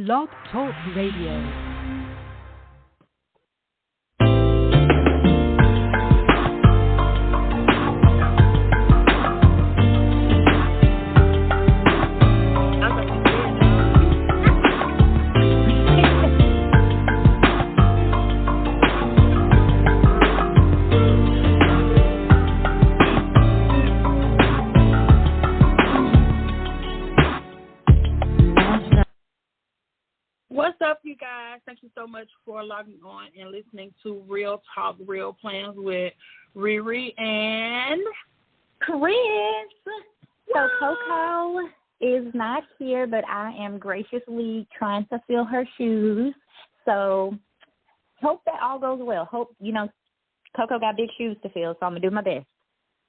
Blog Talk Radio. What's up, you guys? Thank you so much for logging on and listening to Real Talk, Real Plans with Riri and Chris. So Coco is not here, but I am graciously trying to fill her shoes. So hope that all goes well. Hope, Coco got big shoes to fill, so I'm going to do my best.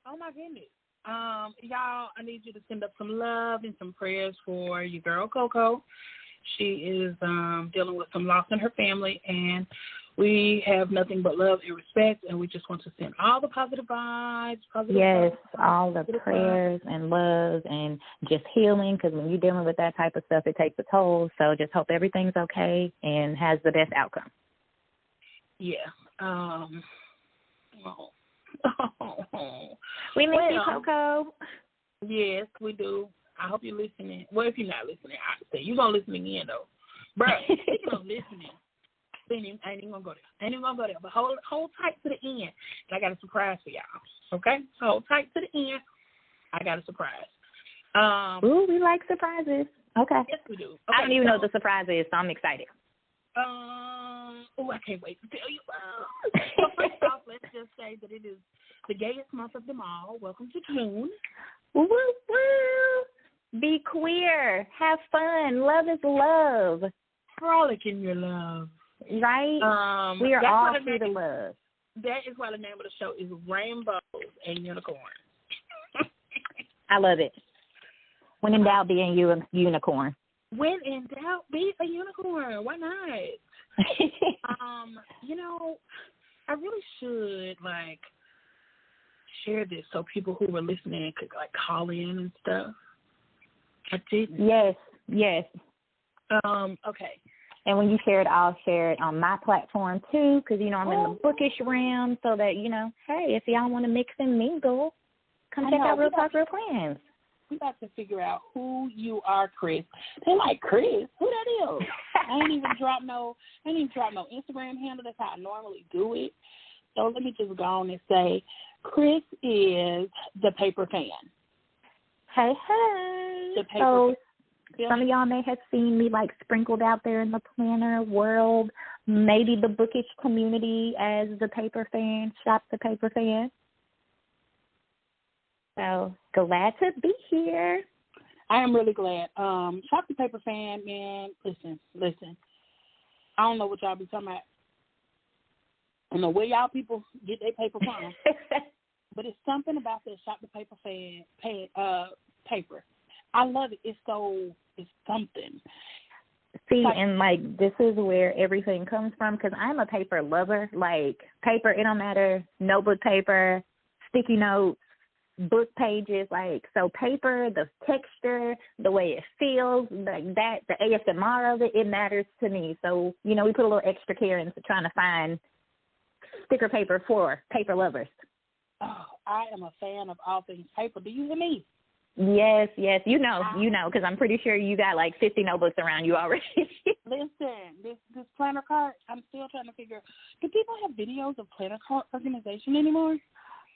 Oh, my goodness. Y'all, I need you to send up some love and some prayers for your girl, Coco. She is dealing with some loss in her family, and we have nothing but love and respect, and we just want to send all the positive vibes. All the prayers and love and just healing, because when you're dealing with that type of stuff, it takes a toll. So just hope everything's okay and has the best outcome. Yeah. We miss you, Coco. Yes, we do. I hope you're listening. Well, if you're not listening, I say you're going to listen again, though. Bro, speaking of listening, I ain't even going to go there. But hold tight to the end. And I got a surprise for y'all. Okay? Hold tight to the end. I got a surprise. Ooh, we like surprises. Okay. Yes, we do. Okay, I don't even know what the surprise is, so I'm excited. I can't wait to tell you. So first off, let's just say that it is the gayest month of them all. Welcome to June. Woo, woo. Be queer. Have fun. Love is love. Frolic in your love. Right? We are all free to love. That is why the name of the show is Rainbows and Unicorns. I love it. When in doubt, be a unicorn. When in doubt, be a unicorn. Why not? I really should, share this so people who were listening could, call in and stuff. I didn't. Yes. Okay. And when you share it, I'll share it on my platform, too, because, I'm in the bookish realm, so that, hey, if y'all want to mix and mingle, come check out Real Talk, Real Plans. We about to figure out who you are, Chris. They like, Chris? Who that is? I ain't even drop no Instagram handle. That's how I normally do it. So let me just go on and say, Chris is the paper fan. Hey. So some of y'all may have seen me sprinkled out there in the planner world, maybe the bookish community as the paper fan, Shop the Paper Fan. So glad to be here. I am really glad. Shop the Paper Fan, man, listen. I don't know what y'all be talking about. I don't know where y'all people get their paper from. But it's something about that Shop the Paper Fan paper. I love it. It's something. See, and this is where everything comes from, because I'm a paper lover. Paper, it don't matter, notebook paper, sticky notes, book pages, so paper, the texture, the way it feels, that, the ASMR of it, it matters to me. So, we put a little extra care into trying to find sticker paper for paper lovers. Oh, I am a fan of all things paper. Do you hear me? Yes, because I'm pretty sure you got 50 notebooks around you already. Listen, this planner card, I'm still trying to figure, do people have videos of planner card organization anymore?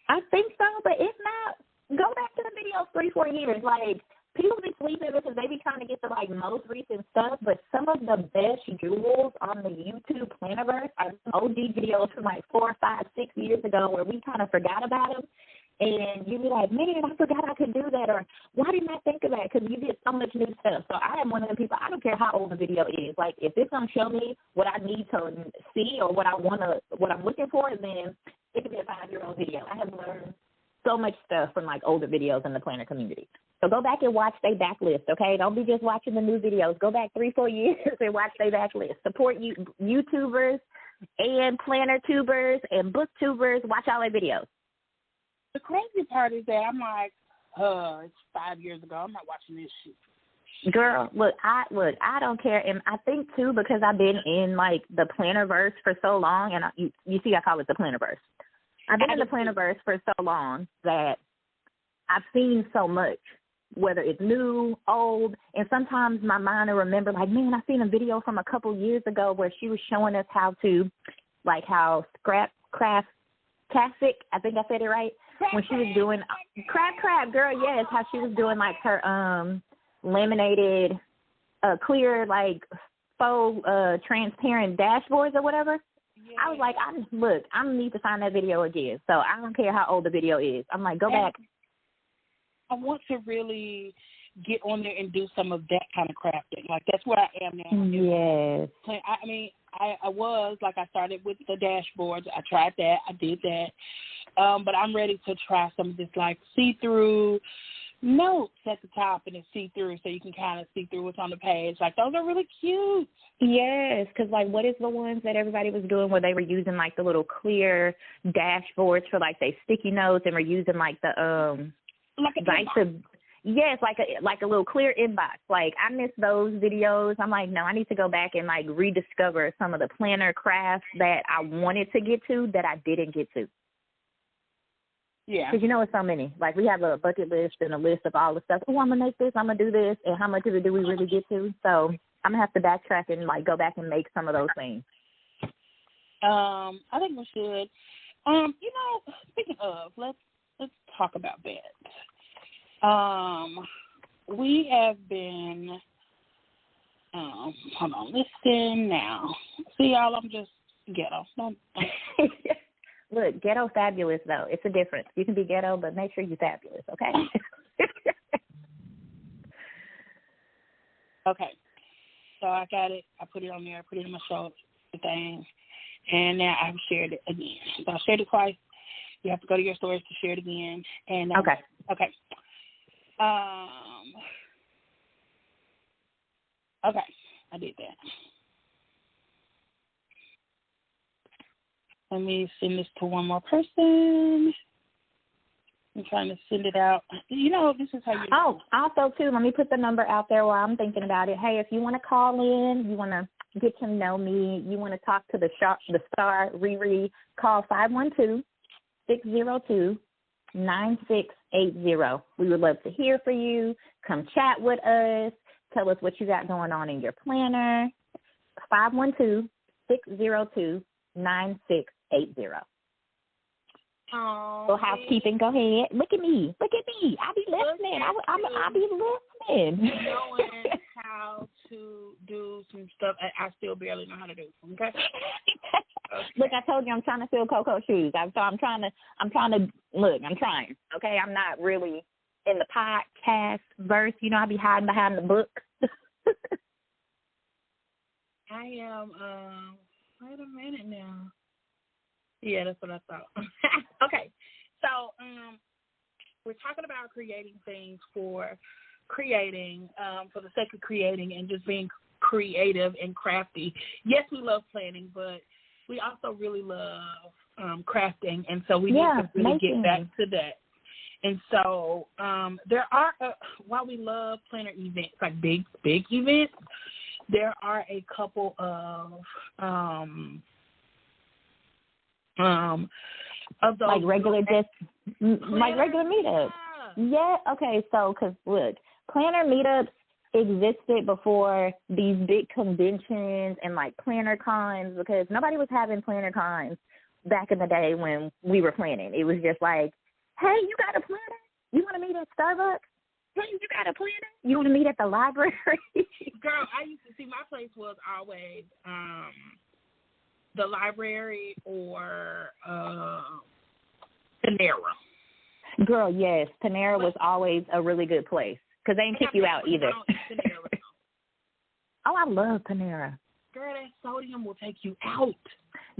I think so, but if not, go back to the videos 3-4 years. People be sleeping because they be trying to get the most recent stuff, but some of the best jewels on the YouTube Plannerverse are OG videos from 4, 5, 6 years ago where we kind of forgot about them. And you be like, man, I forgot I could do that, or why didn't I think of that? Because you get so much new stuff. So I am one of the people, I don't care how old the video is. If it's going to show me what I need to see or what I'm looking for, then it could be a 5-year-old video. I have learned so much stuff from older videos in the planner community. So go back and watch their backlist, okay? Don't be just watching the new videos. Go back 3-4 years and watch their backlist. Support YouTubers and planner tubers and booktubers. Watch all their videos. The crazy part is that I'm it's 5 years ago. I'm not watching this shit. Girl, I don't care, and I think too because I've been in like the Plannerverse for so long, and you see, I call it the Plannerverse. I've been in the Plannerverse for so long that I've seen so much, whether it's new, old, and sometimes my mind will remember, like, man, I seen a video from a couple years ago where she was showing us how Scrap Craft Classic, I think I said it right, when she was doing crab, girl, yes, how she was doing like her laminated, clear, like faux, transparent dashboards or whatever. Yeah. I was like, I need to find that video again. So I don't care how old the video is. I'm like, go back. I want to really get on there and do some of that kind of crafting. Like, that's where I am now. Yes. I mean, I was, like, I started with the dashboards. I tried that. I did that. But I'm ready to try some of this, like, see-through notes at the top, and it's see-through, so you can kind of see through what's on the page. Like, those are really cute. Yes, because, like, what is the ones that everybody was doing where they were using, like, the little clear dashboards for, like, they sticky notes, and were using, like, the, yes, like a little clear inbox. Like, I miss those videos. I'm like, no, I need to go back and, like, rediscover some of the planner crafts that I wanted to get to that I didn't get to. Yeah. Because, it's so many. Like, we have a bucket list and a list of all the stuff. Oh, I'm going to make this, I'm going to do this, and how much of it do we really get to? So I'm going to have to backtrack and, like, go back and make some of those things. I think we should. Speaking of, let's talk about that. We have been, hold on, listen now. See, y'all, I'm just ghetto. Look, ghetto fabulous, though. It's a difference. You can be ghetto, but make sure you're fabulous, okay? Okay. So I got it. I put it on there. I put it in my shoulder thing. And now I've shared it again. So I shared it twice. You have to go to your storage to share it again. And okay. Okay. Okay. I did that. Let me send this to one more person. I'm trying to send it out. This is how you... Oh, also, too, let me put the number out there while I'm thinking about it. Hey, if you want to call in, you want to get to know me, you want to talk to the star, Riri, call 512-602-9680. We would love to hear from you. Come chat with us. Tell us what you got going on in your planner. 512-602-9680. So housekeeping, go ahead. Look at me. I be listening. I be listening. Knowing how to do some stuff I still barely know how to do. Okay. Look, I told you I'm trying to fill Coco's shoes. I'm trying to. Look, I'm trying. Okay, I'm not really in the podcast verse. I be hiding behind the book. I am. Wait a minute now. Yeah, that's what I thought. Okay, so we're talking about creating things for creating, for the sake of creating and just being creative and crafty. Yes, we love planning, but we also really love crafting, and so we need to really get back to that. And so there are, while we love planner events, like big events, there are a couple of those, like regular meetups. Yeah. Okay. So, because look, planner meetups existed before these big conventions and like planner cons, because nobody was having planner cons back in the day when we were planning. It was just like, hey, you got a planner? You want to meet at Starbucks? Hey, you got a planner? You want to meet at the library? Girl, I used to see my place was always the library or Panera. Girl, yes. Panera was always a really good place because they didn't kick you out either. Oh, I love Panera. Girl, that sodium will take you out.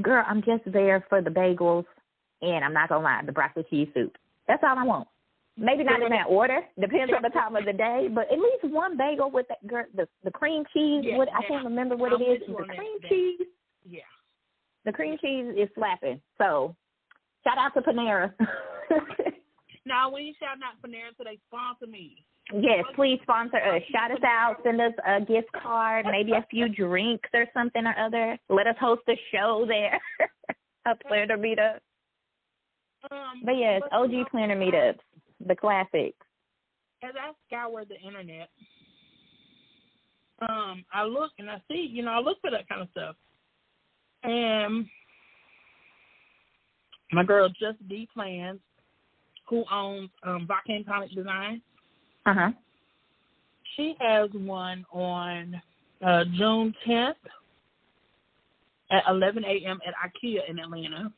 Girl, I'm just there for the bagels and, I'm not going to lie, the broccoli cheese soup. That's all I want. Maybe not in that order. Depends on the time of the day. But at least one bagel with that, girl, the cream cheese. Yeah, I can't remember what it is. The cream cheese. Yeah. The cream cheese is slapping. So, shout out to Panera. No, we ain't shouting out Panera until they sponsor me. Yes, please sponsor us. Shout us out. Send us a gift card, maybe a few drinks or something or other. Let us host a show there. A planner meetup. But yes, OG planner meetups, the classics. As I scour the internet, I look and I see, I look for that kind of stuff. And my girl Just D Plans, who owns Volcano Tonic Design, she has one on June 10th at 11 a.m. at IKEA in Atlanta.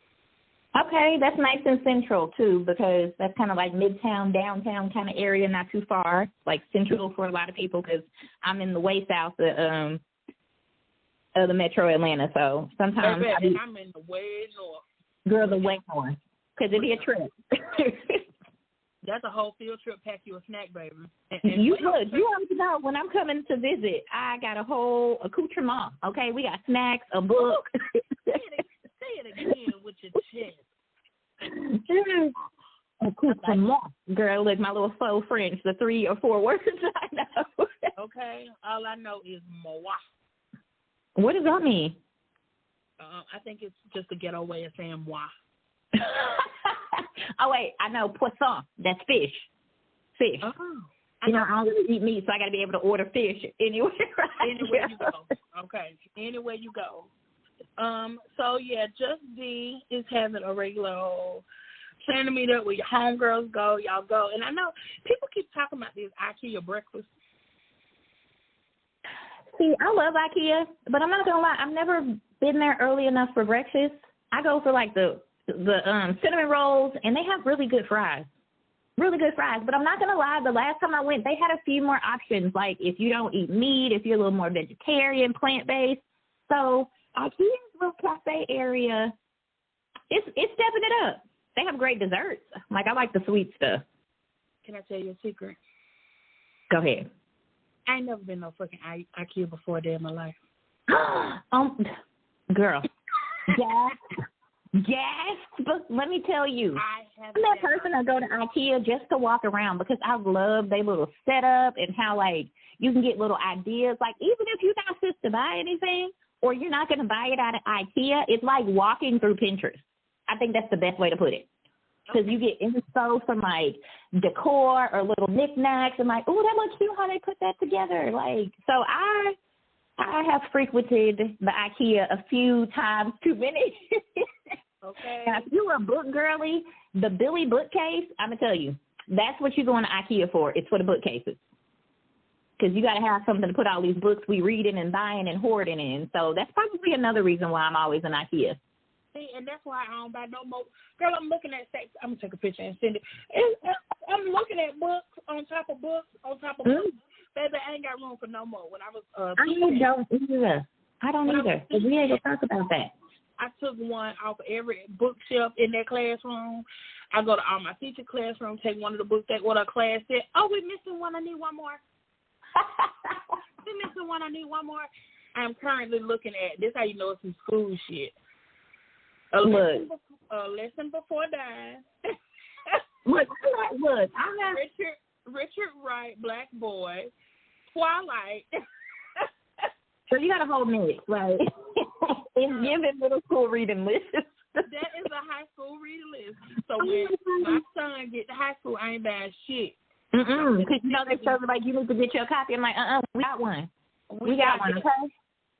Okay, that's nice and central, too, because that's kind of like midtown, downtown kind of area, not too far, like central for a lot of people because I'm in the way south of the metro Atlanta, so sometimes I'm in the way north. Girl, the way north, because it'd be a trip. That's a whole field trip. Pack you a snack, baby. You would. You already know when I'm coming to visit, I got a whole accoutrement, okay? We got snacks, a book. Say it again with your chest. Accoutrement. Girl, look, my little faux French, the 3 or 4 words I know. Okay, all I know is moi. What does that mean? I think it's just a ghetto way of saying moi. Oh, wait, I know poisson. That's fish. Fish. Oh. I don't really eat meat, so I got to be able to order fish anywhere. Anywhere you go. Okay, anywhere you go. So, yeah, Just D is having a regular old planner meetup where your homegirls go, y'all go. And I know people keep talking about this IKEA breakfast. See, I love IKEA, but I'm not going to lie. I've never been there early enough for breakfast. I go for, like, the cinnamon rolls, and they have really good fries. Really good fries. But I'm not going to lie, the last time I went, they had a few more options, like if you don't eat meat, if you're a little more vegetarian, plant-based. So IKEA's little cafe area, it's stepping it up. They have great desserts. Like, I like the sweet stuff. Can I tell you a secret? Go ahead. I ain't never been no fucking IKEA before a day in my life. Girl. Yes, but let me tell you, I'm that person that go to IKEA just to walk around because I love their little setup and how, like, you can get little ideas. Like, even if you're not supposed to buy anything or you're not going to buy it out of IKEA, it's like walking through Pinterest. I think that's the best way to put it. Because you get info from, like, decor or little knickknacks and, like, oh, that looks cute how they put that together. Like, so I have frequented the IKEA a few times too many. Okay. Now, if you're a book girly, the Billy bookcase, I'm going to tell you, that's what you're going to IKEA for. It's for the bookcases. Because you got to have something to put all these books we reading and buying and hoarding in. So that's probably another reason why I'm always in IKEA. See, and that's why I don't buy no more. Girl, I'm looking at sex. I'm going to take a picture and send it. I'm looking at books on top of books on top of books. Baby, I ain't got room for no more. When I was I don't either. We ain't going to talk about that. I took one off of every bookshelf in that classroom. I go to all my teacher classroom, take one of the books that what our class said. Oh, we're missing one. I need one more. We're missing one. I need one more. I'm currently looking at this. How you know it's some school shit. A lesson before dying. Look. Richard Wright, Black Boy, Twilight. So you got a whole mix, right? And giving middle school reading list. That is a high school reading list. So when my son get to high school, I ain't buying shit. Because you know they tell me, like, you need to get your copy. I'm like, we got one. We got one, okay?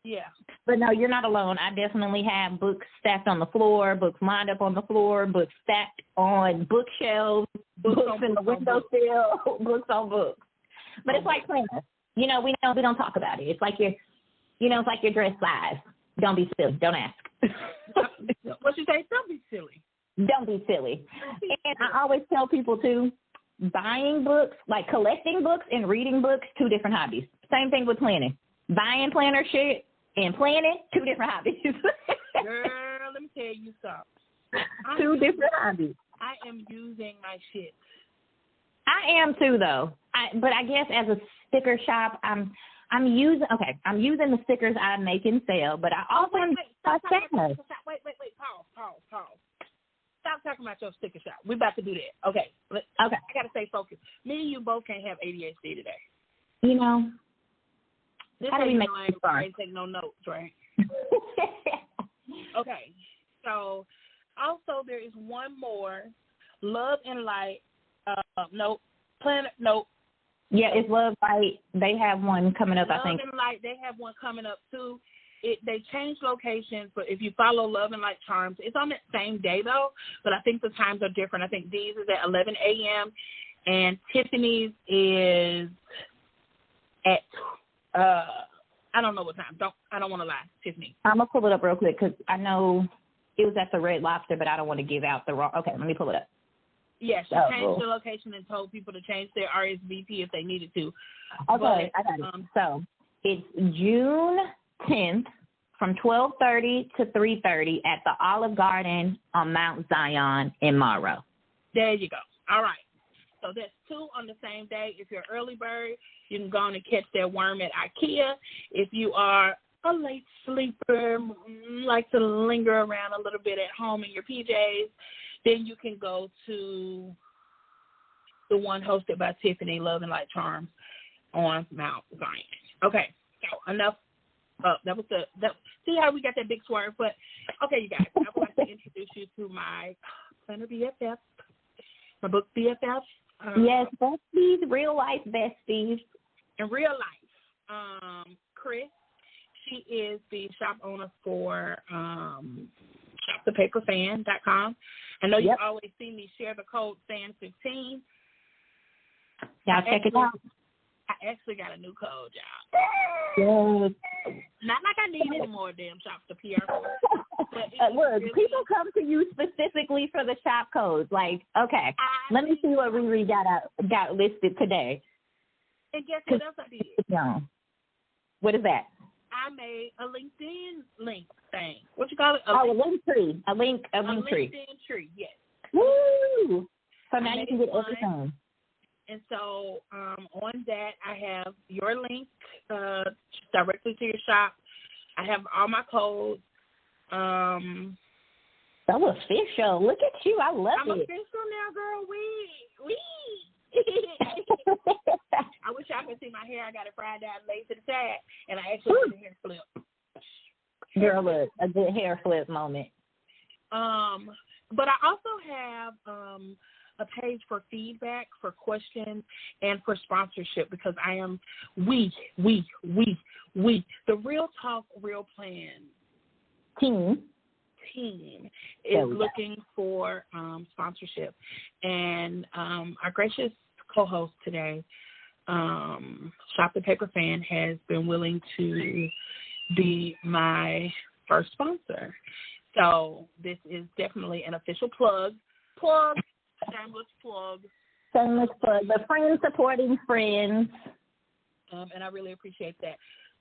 Yeah. But no, you're not alone. I definitely have books stacked on the floor, books lined up on the floor, books stacked on bookshelves, books in the windowsill, books on books. But it's like planners. We don't talk about it. It's like it's like your dress size. Don't be silly. Don't ask. What you say? Don't be silly. Don't be silly. And I always tell people, too, buying books, like collecting books and reading books, 2 different hobbies. Same thing with planning. Buying planner shit and planning, 2 different hobbies. Girl, let me tell you something. 2 different hobbies. I am using my shit. I am, too, though. But I guess as a sticker shop, I'm using the stickers I make and sell, but I also Wait, pause. Stop talking about your sticker shop. We're about to do that. Okay. Okay. I got to stay focused. Me and you both can't have ADHD today. You know. This How do we make it I ain't take no notes, right? Okay. So, also there is one more. Love and Light. Planet. Yeah, it's Love Light. They have one coming up, I think. Love and Light, they have one coming up, too. They changed locations, but if you follow Love and Light Charms, it's on that same day, though, but I think the times are different. I think Dee's is at 11 a.m., and Tiffany's is at, I don't know what time. I don't want to lie, Tiffany. I'm going to pull it up real quick because I know it was at the Red Lobster, but I don't want to give out the wrong. Okay, let me pull it up. Yes, she changed the location and told people to change their RSVP if they needed to. Okay, I got it. So it's June 10th from 12:30 to 3:30 at the Olive Garden on Mount Zion in Morrow. There you go. All right. So that's 2 on the same day. If you're an early bird, you can go on and catch that worm at IKEA. If you are a late sleeper, like to linger around a little bit at home in your PJs, then you can go to the one hosted by Tiffany, Love and Light Charms, on Mount Zion. Okay, so enough. That was see how we got that big swerve? But, okay, you guys, I would like to introduce you to my planner BFF, my book BFF. Yes, besties, real life besties. In real life, Chris, she is the shop owner for shopthepaperfan.com. I know you've always seen me share the code FAN15. Y'all check it out. I actually got a new code, y'all. Yes. Not like I need any more damn shops to PR for. Look, people come to you specifically for the shop codes. Like, okay, let me see what Riri got listed today. And guess what else I did? No. What is that? I made a LinkedIn link thing. What you call it? A link tree. A link tree. LinkedIn tree, yes. Woo! So now you can get everything. And so on that, I have your link directly to your shop. I have all my codes. So official. Look at you. I love I'm it. official now, girl. We. I wish y'all could see my hair. I got it fried down, laid to the side, and I actually did a hair flip. Girl, look, a good hair flip moment. But I also have a page for feedback, for questions, and for sponsorship because I am the Real Talk, Real Plan team is looking for sponsorship. And our gracious co-host today, Shop the Paper Fan, has been willing to be my first sponsor. So this is definitely an official plug. Shameless plug. The friends supporting friends. And I really appreciate that.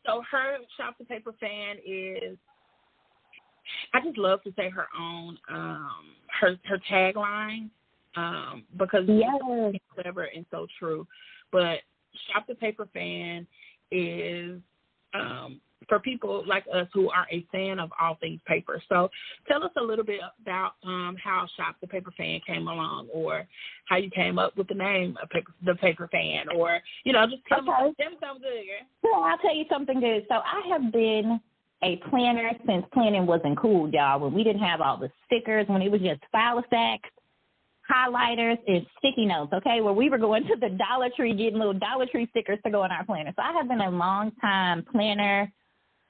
So her Shop the Paper Fan is, I just love to say her own, her tagline, because it's clever and so true. But Shop the Paper Fan is for people like us who are a fan of all things paper. So tell us a little bit about how Shop the Paper Fan came along, or how you came up with the name of the Paper Fan, or, just tell me something good, girl. Well, I'll tell you something good. So I have been a planner since planning wasn't cool, y'all, when we didn't have all the stickers, when it was just file stacks, highlighters, and sticky notes, okay, where we were going to the Dollar Tree getting little Dollar Tree stickers to go on our planner. So I have been a long-time planner,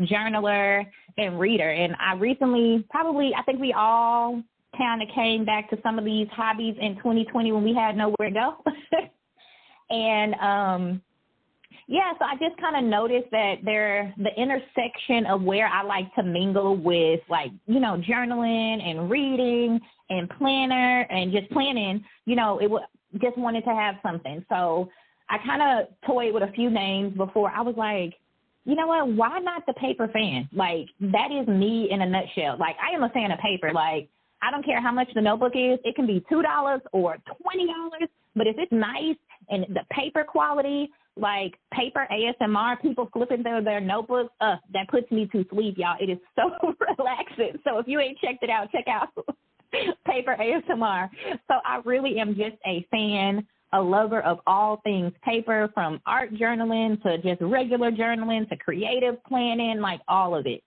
journaler, and reader. And I recently, I think we all kind of came back to some of these hobbies in 2020 when we had nowhere to go. And, so I just kind of noticed that the intersection of where I like to mingle with, like, journaling and reading and planner and just planning, just wanted to have something. So I kind of toyed with a few names before. I was like, you know what, why not the Paper Fan? Like, that is me in a nutshell. Like, I am a fan of paper. Like, I don't care how much the notebook is. It can be $2 or $20, but if it's nice and the paper quality, like paper ASMR, people flipping through their notebooks, that puts me to sleep, y'all. It is so relaxing. So if you ain't checked it out, check out paper ASMR. So I really am just a fan, a lover of all things paper, from art journaling to just regular journaling to creative planning, like all of it.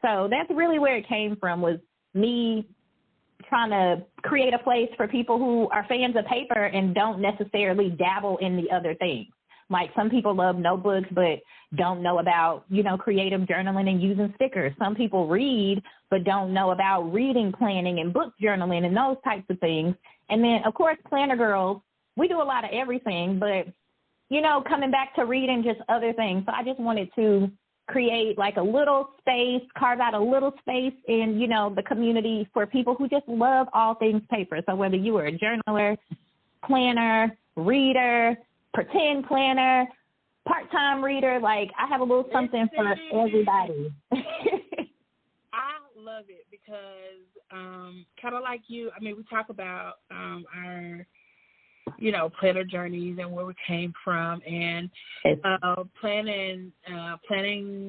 So that's really where it came from, was me trying to create a place for people who are fans of paper and don't necessarily dabble in the other things. Like some people love notebooks but don't know about, creative journaling and using stickers. Some people read but don't know about reading planning and book journaling and those types of things. And then, of course, Planner Girls, we do a lot of everything, but, coming back to reading just other things. So I just wanted to create like a little space, carve out a little space in, the community for people who just love all things paper. So whether you were a journaler, planner, reader, pretend planner, part-time reader, like I have a little something for everybody. I love it because kind of like you, we talk about our planner journeys and where we came from, and planning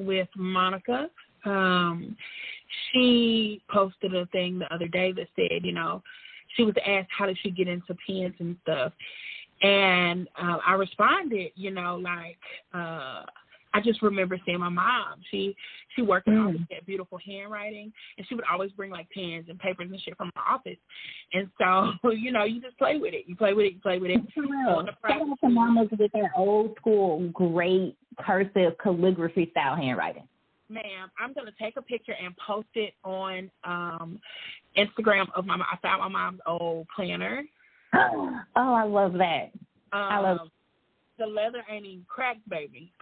with Monica. She posted a thing the other day that said, she was asked how did she get into pens and stuff. And I responded, I just remember seeing my mom. She worked in office, had beautiful handwriting, and she would always bring like pens and papers and shit from her office. And so, you just play with it. You play with it. Shout out to mamas with that old school, great cursive calligraphy style handwriting. Ma'am, I'm going to take a picture and post it on Instagram of I found my mom's old planner. Oh, I love that. I love the leather ain't even cracked, baby.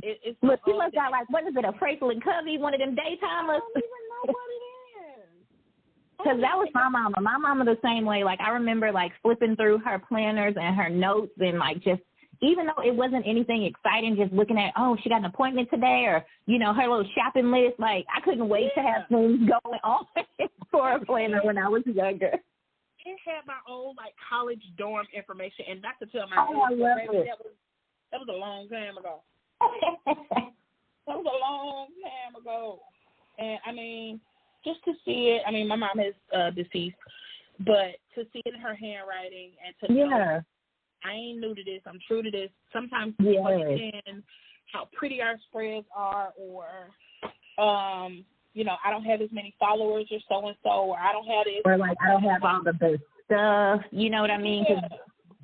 It's look, she must got like, what is it, a Franklin Covey, one of them daytimers? I don't even know what it is. Because that was my mama. My mama the same way. Like, I remember, like, flipping through her planners and her notes and, like, just, even though it wasn't anything exciting, just looking at, oh, she got an appointment today, or, her little shopping list. Like, I couldn't wait to have things going on for a planner when I was younger. It had my old college dorm information, and not to tell my I love it. That was a long time ago. That was a long time ago, and just to see it. My mom is deceased, but to see it in her handwriting and to know I ain't new to this, I'm true to this. Sometimes people understand how pretty our spreads are, or I don't have as many followers or so-and-so, or I don't have this. Or, like, I don't have all the best stuff, you know what I mean? Because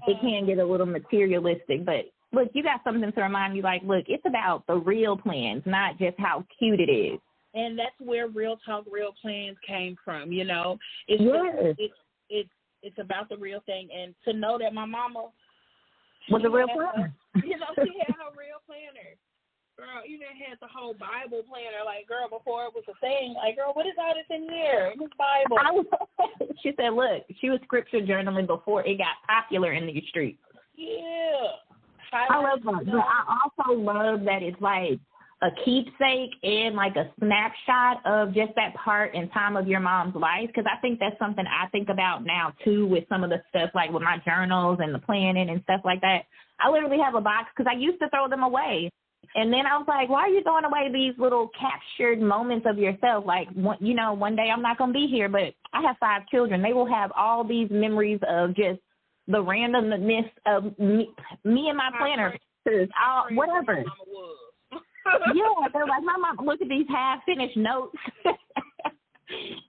it can get a little materialistic. But, look, you got something to remind you, like, look, it's about the real plans, not just how cute it is. And that's where Real Talk, Real Plans came from, It's about the real thing. And to know that my mama was a real planner. She had her real planner. Girl, even had the whole Bible planner, like, girl, before it was a thing. Like, girl, what is all this in here? In this Bible? She said, look, she was scripture journaling before it got popular in these streets. Yeah. I love that. But I also love that it's like a keepsake and like a snapshot of just that part and time of your mom's life. Because I think that's something I think about now, too, with some of the stuff, like with my journals and the planning and stuff like that. I literally have a box because I used to throw them away. And then I was like, why are you throwing away these little captured moments of yourself? Like, one day I'm not going to be here, but I have 5 children. They will have all these memories of just the randomness of me and my planner. Whatever. Yeah, they're like, my mom, look at these half-finished notes.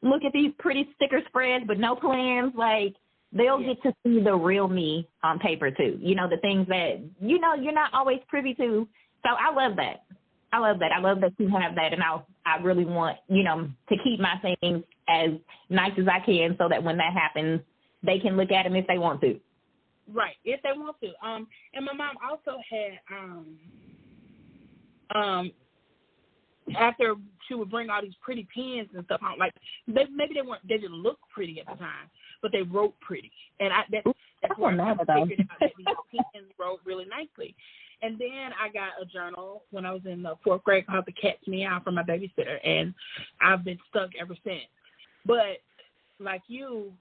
Look at these pretty sticker spreads, but no plans. Like, they'll get to see the real me on paper, too. The things that, you're not always privy to. So I love that. I love that you have that, and I really want, to keep my things as nice as I can so that when that happens, they can look at them if they want to. Right, if they want to. And my mom also had, after she would bring all these pretty pens and stuff out, like, they didn't look pretty at the time, but they wrote pretty. And that's where I figured out that these pens wrote really nicely. And then I got a journal when I was in the 4th grade called The Cat's Meow from my babysitter, and I've been stuck ever since. But like you,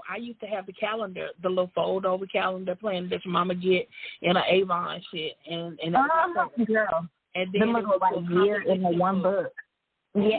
I used to have the calendar, the little fold-over calendar plan that your mama get in an Avon shit. And girl. And then the little, like, year in the one book. Yeah.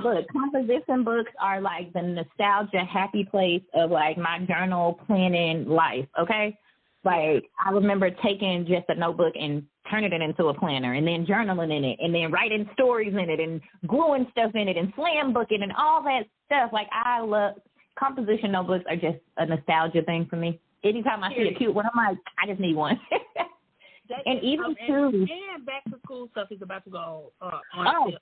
Look, composition books are like the nostalgia happy place of like my journal planning life, okay? Like, I remember taking just a notebook and turning it into a planner and then journaling in it and then writing stories in it and gluing stuff in it and slam booking and all that stuff. Like, I love composition notebooks are just a nostalgia thing for me. Anytime I see a cute one, I'm like, I just need one. And even too. And back to school stuff is about to go on.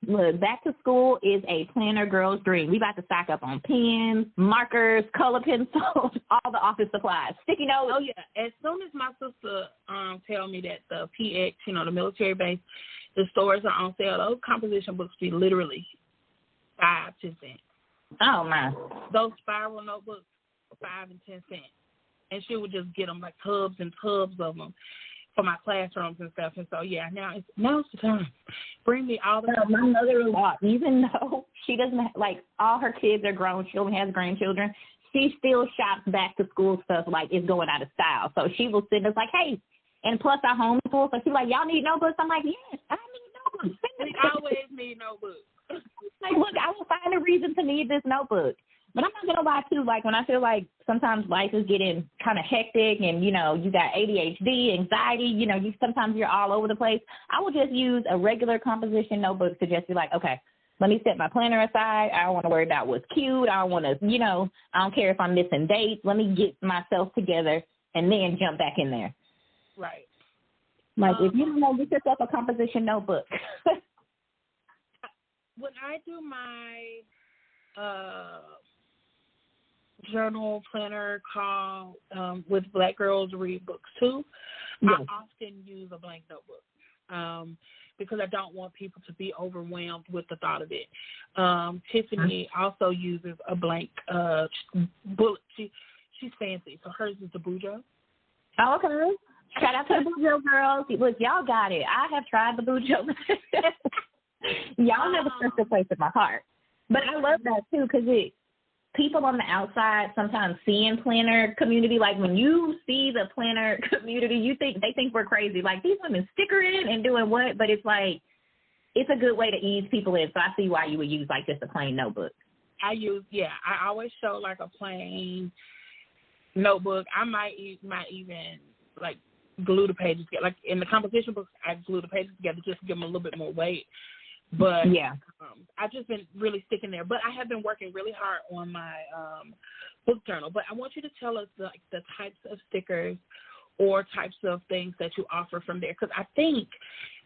Look, back to school is a planner girl's dream. We about to stock up on pens, markers, color pencils, all the office supplies, sticky notes. Oh yeah. As soon as my sister tell me that the PX, the military base, the stores are on sale, those composition books be literally 5 to 10 cents. Oh my. Those spiral notebooks, 5 and 10 cents. And she would just get them like tubs and tubs of them for my classrooms and stuff. And so, yeah, now's the time. Bring me all the My mother-in-law, even though she doesn't like all her kids are grown, she only has grandchildren, she still shops back to school stuff like it's going out of style. So she will send us like, hey, and plus I homeschool. So she's like, y'all need notebooks? I'm like, yes, I need notebooks. We always need notebooks. Like, look, I will find a reason to need this notebook. But I'm not going to lie, too, like, when I feel like sometimes life is getting kind of hectic and, you got ADHD, anxiety, sometimes you're all over the place, I will just use a regular composition notebook to just be like, okay, let me set my planner aside. I don't want to worry about what's cute. I don't want to, I don't care if I'm missing dates. Let me get myself together and then jump back in there. Right. Like, if you don't know, get yourself a composition notebook. When I do my journal planner call with Black Girls Read Books Too, yes. I often use a blank notebook because I don't want people to be overwhelmed with the thought of it. Tiffany also uses a blank bullet. She's fancy, so hers is the Bujo. Oh, okay. Shout out to the Bujo girls. Look, y'all got it. I have tried the Bujo. Y'all have a special place in my heart. But I love that, too, because people on the outside sometimes see in planner community, like when you see the planner community, they think we're crazy. Like, these women stickering and doing what? But it's like, it's a good way to ease people in. So I see why you would use, like, just a plain notebook. I always show, like, a plain notebook. I might even, like, glue the pages together. Like, in the composition books, I glue the pages together just to give them a little bit more weight. But yeah, I've just been really sticking there. But I have been working really hard on my book journal. But I want you to tell us the types of stickers or types of things that you offer from there. Because I think,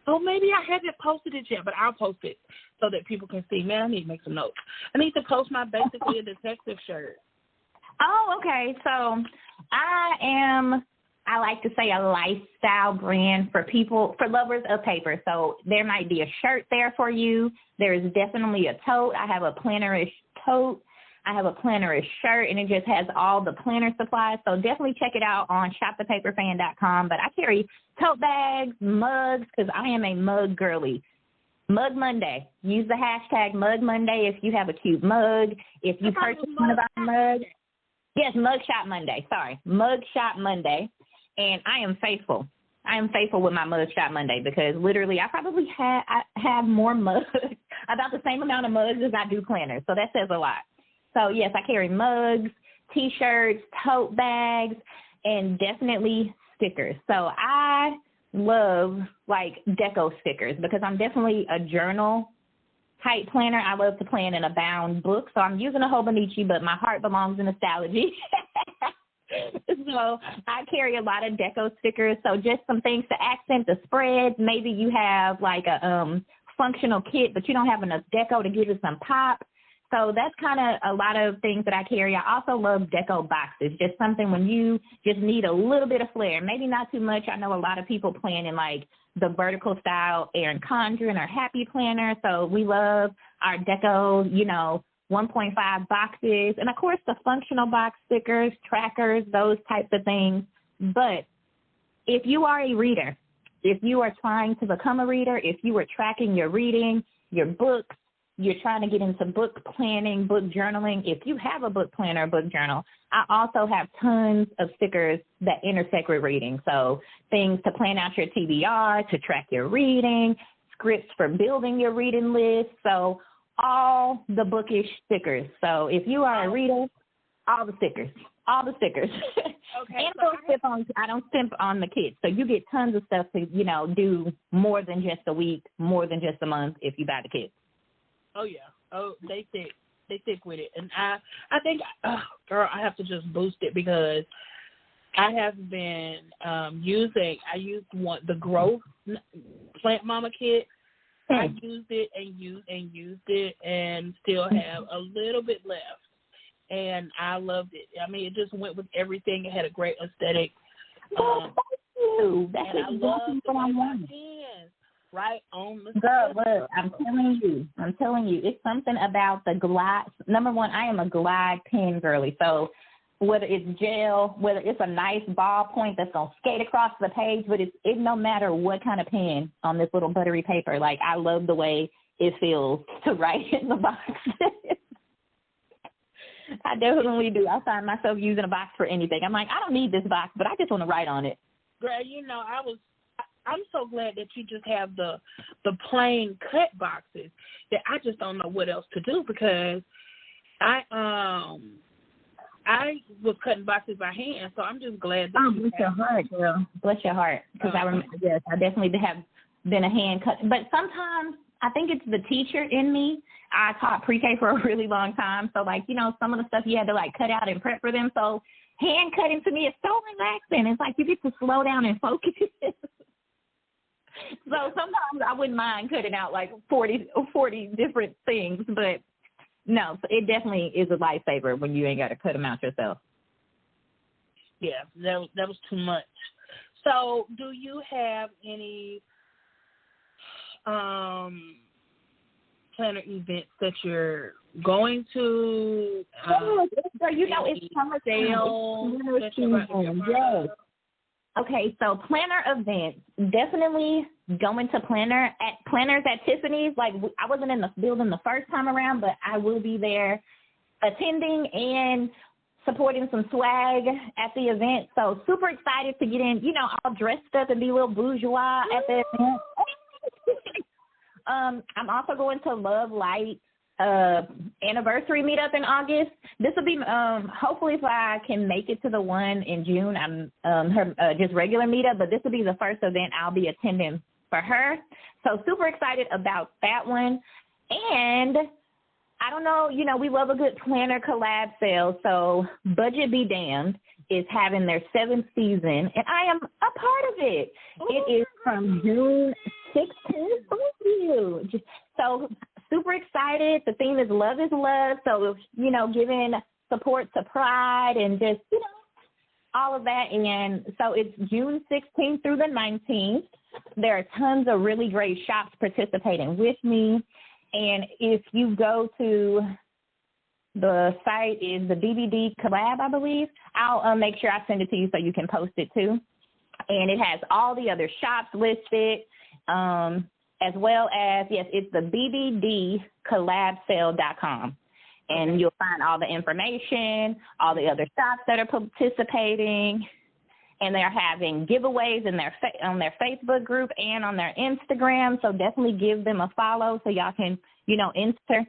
maybe I haven't posted it yet, but I'll post it so that people can see. Man, I need to make some notes. I need to post my Basically a Detective shirt. Oh, okay. So I like to say a lifestyle brand for lovers of paper. So there might be a shirt there for you. There is definitely a tote. I have a plannerish tote. I have a plannerish shirt, and it just has all the planner supplies. So definitely check it out on shopthepaperfan.com. But I carry tote bags, mugs, because I am a mug girly. Mug Monday. Use the hashtag Mug Monday if you have a cute mug. If you purchase one of our mugs. Yes, Mug Shop Monday. Sorry, Mug Shop Monday. And I am faithful. I am faithful with my Mug Shop Monday because literally I probably have more mugs, about the same amount of mugs as I do planners. So that says a lot. So, yes, I carry mugs, T-shirts, tote bags, and definitely stickers. So I love, like, deco stickers because I'm definitely a journal type planner. I love to plan in a bound book. So I'm using a Hobonichi, but my heart belongs in Nostalgia. So I carry a lot of deco stickers. So just some things to accent the spreads. Maybe you have like a functional kit, but you don't have enough deco to give it some pop. So that's kind of a lot of things that I carry. I also love deco boxes, just something when you just need a little bit of flair. Maybe not too much. I know a lot of people plan in like the vertical style Erin Condren or Happy Planner. So we love our deco, 1.5 boxes, and of course the functional box stickers, trackers, those types of things. But if you are a reader, if you are trying to become a reader, if you are tracking your reading, your books, you're trying to get into book planning, book journaling, if you have a book planner, book journal, I also have tons of stickers that intersect with reading. So things to plan out your TBR, to track your reading, scripts for building your reading list. So all the bookish stickers. So if you are a reader, all the stickers. Okay. And I don't simp on the kids. So you get tons of stuff to, do more than just a week, more than just a month if you buy the kids. Oh, yeah. Oh, they thick with it. And I think, girl, I have to just boost it because I have been I used the Growth Plant Mama kit. I used it and used it and still have a little bit left. And I loved it. I mean, it just went with everything. It had a great aesthetic. Thank you. That's and exactly what I want. Right on the girl, look, I'm telling you, it's something about the glide. Number one, I am a glide pen girly. So whether it's gel, whether it's a nice ballpoint that's going to skate across the page, but it no matter what kind of pen on this little buttery paper, like I love the way it feels to write in the box. I definitely do. I find myself using a box for anything. I'm like, I don't need this box, but I just want to write on it. Girl, I'm so glad that you just have the plain cut boxes that I just don't know what else to do because I was cutting boxes by hand, so I'm just glad that bless your heart, girl. Bless your heart. Because I remember, yes, I definitely have been a hand cut. But sometimes I think it's the teacher in me. I taught pre-K for a really long time. So, some of the stuff you had to, cut out and prep for them. So hand cutting to me is so relaxing. It's like you get to slow down and focus. So sometimes I wouldn't mind cutting out, 40 different things. But, no, it definitely is a lifesaver when you ain't got to cut them out yourself. Yeah, that was too much. So do you have any planner events that you're going to? It's summer sale. Yes. Okay, so planner events, definitely going to planners at Tiffany's. I wasn't in the building the first time around, but I will be there attending and supporting some swag at the event. So super excited to get in, all dressed up and be a little bourgeois at the event. I'm also going to Love Light anniversary meetup in August. This will be hopefully if I can make it to the one in June. I'm her just regular meetup, but this will be the first event I'll be attending for her. So super excited about that one. And I don't know, we love a good planner collab sale. So Budget Be Damned is having their 7th season, and I am a part of it. It is from June 16th. Thank you. So super excited. The theme is Love is Love. So, giving support to Pride and just, all of that. And so it's June 16th through the 19th. There are tons of really great shops participating with me. And if you go to the site is the BBD Collab, I believe. I'll make sure I send it to you so you can post it too. And it has all the other shops listed, as well as, yes, it's the bbdcollabsale.com. And you'll find all the information, all the other shops that are participating. And they're having giveaways in on their Facebook group and on their Instagram. So definitely give them a follow so y'all can, enter.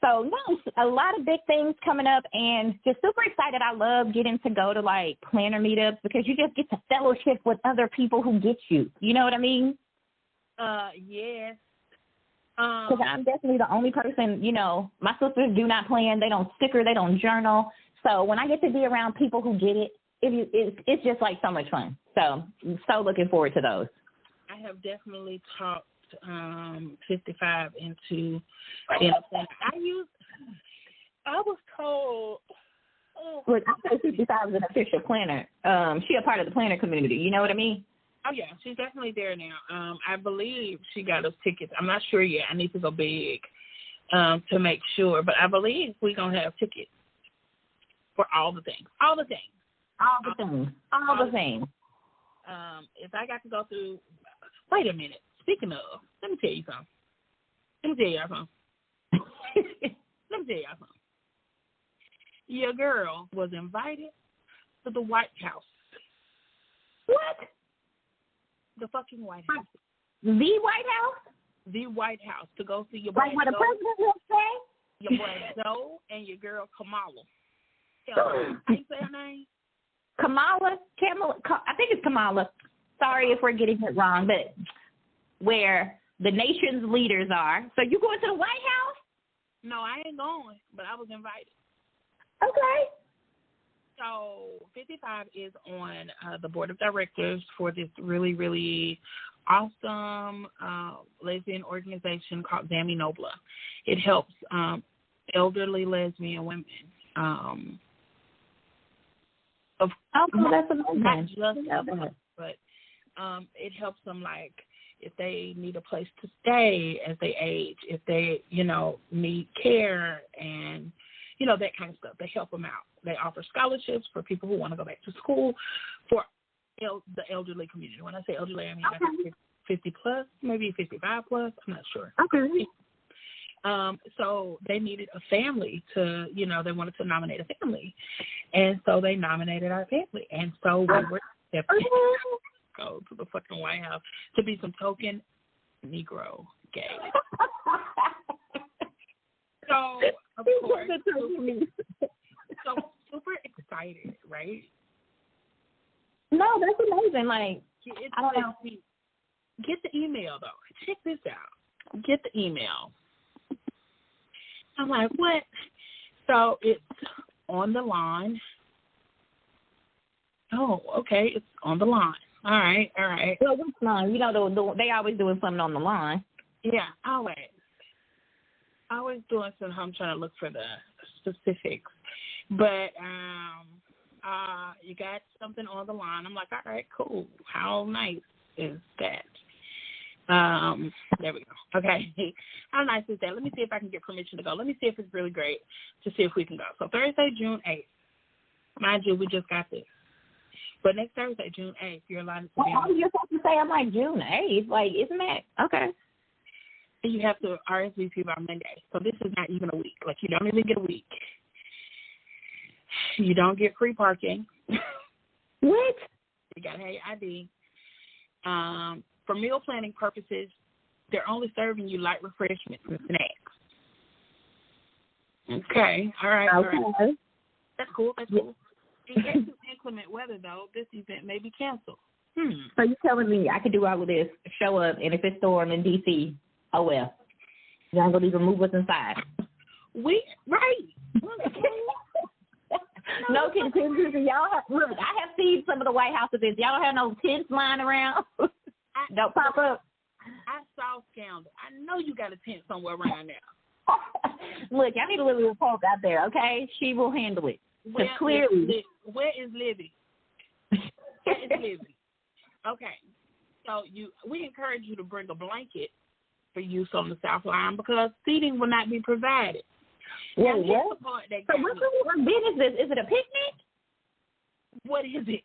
So, no, a lot of big things coming up and just super excited. I love getting to go to, planner meetups because you just get to fellowship with other people who get you. You know what I mean? Yes. Because I'm definitely the only person, my sisters do not plan. They don't sticker. They don't journal. So when I get to be around people who get it, it's just, so much fun. So looking forward to those. I have definitely talked 55 into being a planner. I was told. Look, I say 55 is an official planner. She a part of the planner community. You know what I mean? Oh, yeah. She's definitely there now. I believe she got us tickets. I'm not sure yet. I need to go big to make sure. But I believe we're going to have tickets for all the things. All the things. If I got to go through, wait a minute. Speaking of, let me tell you something. Your girl was invited to the White House. What? The fucking White House. The White House? the White House to go see your boy Like what the president will say? your boy Joe and your girl Kamala. How you say her name? Kamala. I think it's Kamala. Sorry if we're getting it wrong, but where the nation's leaders are. So you going to the White House? No, I ain't going, but I was invited. Okay. So 55 is on the board of directors for this really, really awesome lesbian organization called Zami Nobla. It helps elderly lesbian women. That's amazing. Not just elderly, but it helps them, like, if they need a place to stay as they age, if they, need care and, that kind of stuff. They help them out. They offer scholarships for people who want to go back to school for the elderly community. When I say elderly, I mean like 50 plus, maybe 55 plus. I'm not sure. Okay. So they needed a family to, they wanted to nominate a family. And so they nominated our family. And so we were accepted to go to the fucking White House to be some token Negro gay. So, of course, so super excited, right? No, that's amazing. Like, I don't know. Get the email, though. Check this out. Get the email. I'm like, what? So it's on the line. Oh, okay. It's on the line. All right. Well, which line? They always doing something on the line. Yeah, always. Always doing something. I'm trying to look for the specifics. But you got something on the line. I'm like, all right, cool. How nice is that? There we go. Okay. How nice is that? Let me see if I can get permission to go. Let me see if it's really great to see if we can go. So Thursday, June 8th. Mind you, we just got this. But next Thursday, June 8th, you're allowed to be on. You're supposed to say, I'm like, June 8th. Like, isn't that? Okay. You have to RSVP by Monday. So this is not even a week. Like, you don't even get a week. You don't get free parking. What? You got to have your ID. For meal planning purposes, they're only serving you light refreshments and snacks. Okay. All right. Okay. All right. That's cool. In case of inclement weather, though, this event may be canceled. So you're telling me I could do all of this, show up, and if it's storm in D.C., oh, well. Y'all going to even move us inside. Right. No contingency. Y'all look, I have seen some of the White House events. Y'all don't have no tents lying around. Don't pop up. I saw Scandal. I know you got a tent somewhere around there. Look, y'all need a little report out there, okay? She will handle it. Clearly. Where is Libby? Where is Libby? Okay. So we encourage you to bring a blanket for use on the South Line because seating will not be provided. Yeah, now, yeah. The part that so what event is this? Is it a picnic? What is it?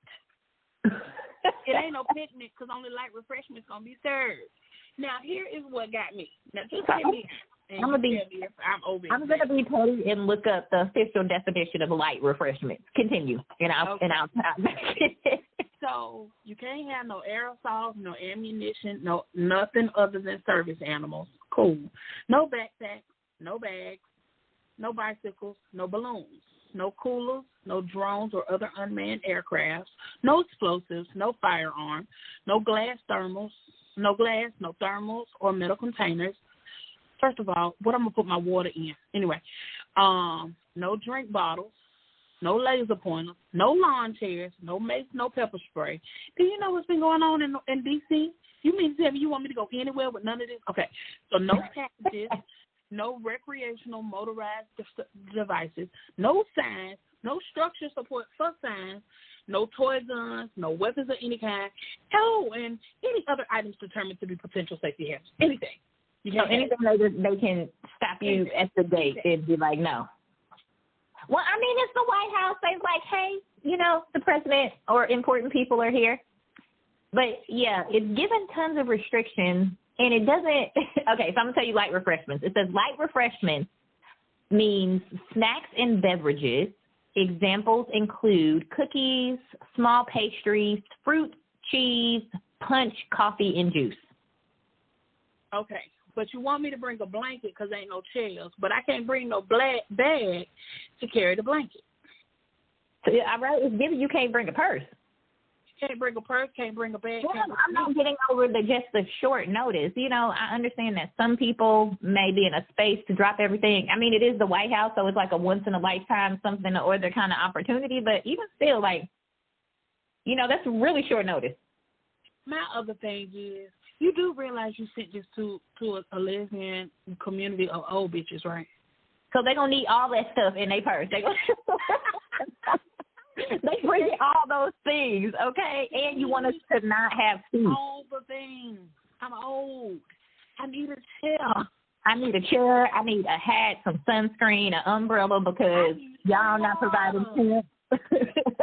It ain't no picnic because only light refreshments going to be served. Now, here is what got me. Now, just tell me. I'm going to be petty and look up the official definition of light refreshments. Continue, and I'll So you can't have no aerosols, no ammunition, no nothing other than service animals. Cool. No backpacks, no bags, no bicycles, no balloons, no coolers, no drones or other unmanned aircrafts, no explosives, no firearms, no glass, no thermals or metal containers. First of all, what I'm going to put my water in? Anyway, no drink bottles, no laser pointers, no lawn chairs, no mace, no pepper spray. Do you know what's been going on in D.C.? You mean to tell me you want me to go anywhere with none of this? Okay, so no packages, no recreational motorized devices, no signs, no structure support for signs, no toy guns, no weapons of any kind, and any other items determined to be potential safety hazards. Anything. Anything they can stop you at the gate and be like, no. Well, I mean, it's the White House. They're like, hey, the president or important people are here. But, yeah, it's given tons of restrictions, and it doesn't – okay, so I'm going to tell you light refreshments. It says light refreshments means snacks and beverages. Examples include cookies, small pastries, fruit, cheese, punch, coffee, and juice. Okay. But you want me to bring a blanket because ain't no chairs. But I can't bring no black bag to carry the blanket. So, all right, it's given you can't bring a purse. Can't bring a purse, can't bring a bag. Well, I'm not getting over just the short notice. You know, I understand that some people may be in a space to drop everything. I mean, it is the White House, so it's like a once-in-a-lifetime something or the kind of opportunity. But even still, like, you know, that's really short notice. My other thing is, you do realize you sent this to a lesbian community of old bitches, right? So they're going to need all that stuff in their purse. They bring all those things, okay? And you want us to not have food. All the things. I'm old. I need a chair. I need a chair. I need a hat, some sunscreen, an umbrella because y'all not providing food.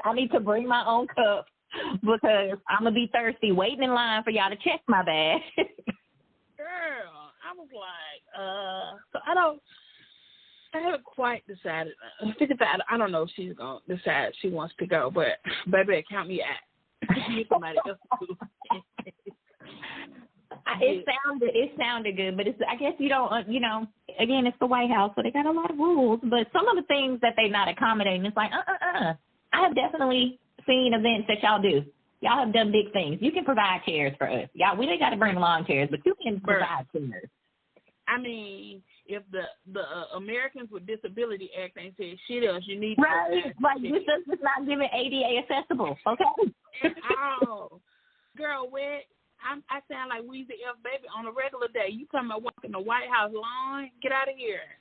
I need to bring my own cup because I'm going to be thirsty waiting in line for y'all to check my bag. Girl, I was like, so I haven't quite decided. I don't know if she's going to decide she wants to go, but baby, count me out. You somebody else to do. It sounded good, but I guess you don't, you know, again, it's the White House, so they got a lot of rules, but some of the things that they're not accommodating, it's like, I have definitely seen events that y'all do. Y'all have done big things. You can provide chairs for us. Y'all, we ain't got to bring lawn chairs, but you can provide chairs. I mean, if the Americans with Disability Act ain't said shit else, you need right. Like, this is not giving ADA accessible, okay? Oh, girl, where I sound like Weezy F Baby on a regular day. You talking about walking the White House lawn? Get out of here.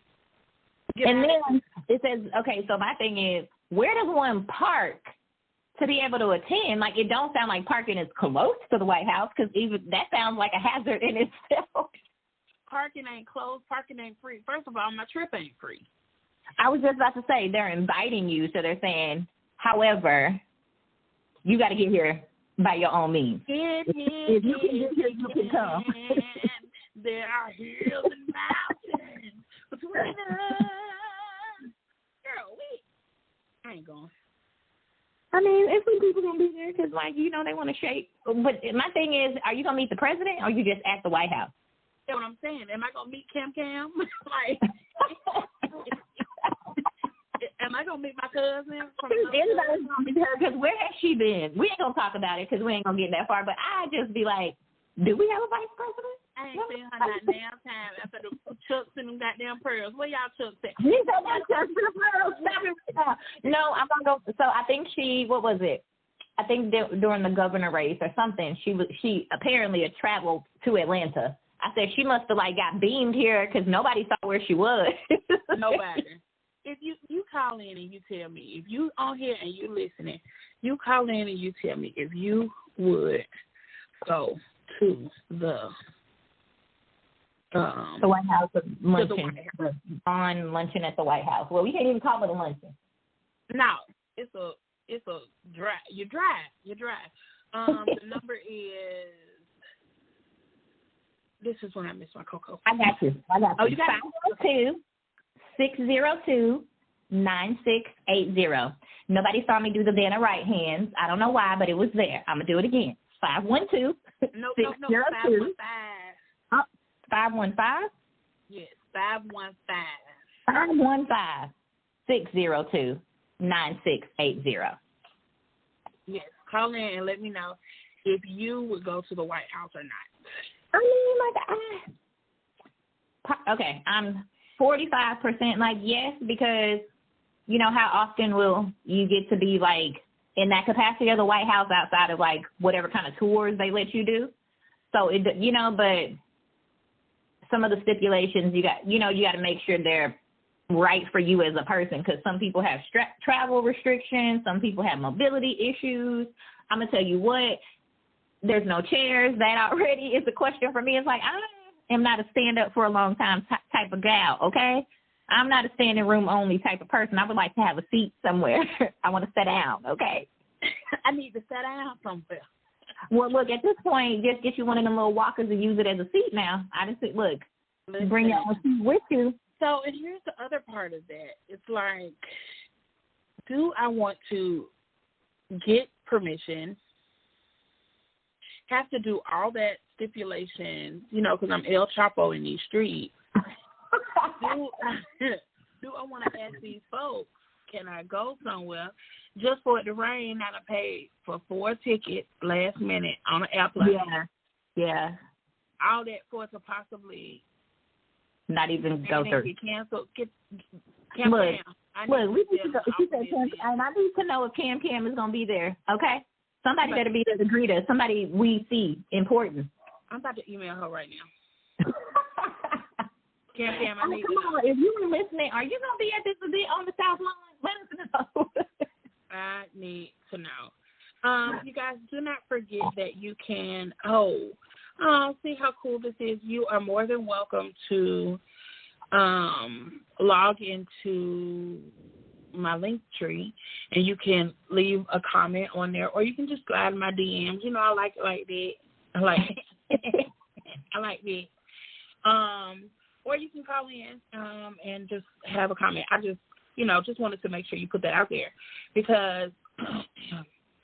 Then it says, okay, so my thing is, where does one park to be able to attend? Like, it don't sound like parking is close to the White House because even that sounds like a hazard in itself. Parking ain't closed. Parking ain't free. First of all, my trip ain't free. I was just about to say, they're inviting you, so they're saying, however, you got to get here by your own means. If you can get here, you can come. There are hills and mountains between us. Girl, I ain't going. I mean, if some people going to be there because, like, you know, they want to shake. But my thing is, are you going to meet the president or are you just at the White House? That's what I'm saying. Am I going to meet Cam? Like, am I going to meet my cousin? Anybody's going to meet her because where has she been? We ain't going to talk about it because we ain't going to get that far. But I just be like, do we have a vice president? I ain't seen her not damn time after the chucks and them goddamn pearls. Where y'all chucks at? You said that chucks and the pearls. No, I'm going to go. So I think what was it? I think during the governor race or something, she apparently had traveled to Atlanta. I said she must have like got beamed here because nobody saw where she was. Nobody. If you call in and you tell me, if you on here and you listening, you call in and you tell me if you would go to the White House luncheon, on luncheon at the White House. Well, we can't even call it a luncheon. No, it's a drive. You drive. The number is. This is when I miss my cocoa. I got you. Oh, you got 512-602-9680. Nobody saw me do the Vanna right hands. I don't know why, but it was there. I'm going to do it again. 512-602. No, 515. 515? Yes, 515. 515-602-9680. Yes, call in and let me know if you would go to the White House or not. I mean, like, okay, I'm 45% like yes, because you know how often will you get to be like in that capacity of the White House outside of like whatever kind of tours they let you do. So but some of the stipulations you got to make sure they're right for you as a person because some people have travel restrictions, some people have mobility issues. I'm gonna tell you what. There's no chairs. That already is a question for me. It's like, I am not a stand up for a long time type of gal, okay? I'm not a standing room only type of person. I would like to have a seat somewhere. I want to sit down, okay? I need to sit down somewhere. Well, look, at this point, just get you one of them little walkers and use it as a seat now. I just said, look, bring your own seat with you. So, and here's the other part of that. It's like, do I want to get permission, have to do all that stipulations, you know, because I'm El Chapo in these streets. Do I want to ask these folks, can I go somewhere just for it to rain? And I paid for 4 tickets last minute on an airplane. Yeah. All that for it to possibly not even go through. Get canceled. We need to go. She said Cam, and I need to know if Cam is going to be there. Okay, somebody better be there to greet us. Somebody we see important. I'm about to email her right now. Cam, I need come on. If you were listening, are you going to be at this event on the South Lawn? Let us know. I need to know. You guys, do not forget that you can. See how cool this is. You are more than welcome to log into my link tree, and you can leave a comment on there, or you can just slide in my DMs. You know, I like it like that. I like that. Or you can call in and just have a comment. I just wanted to make sure you put that out there because,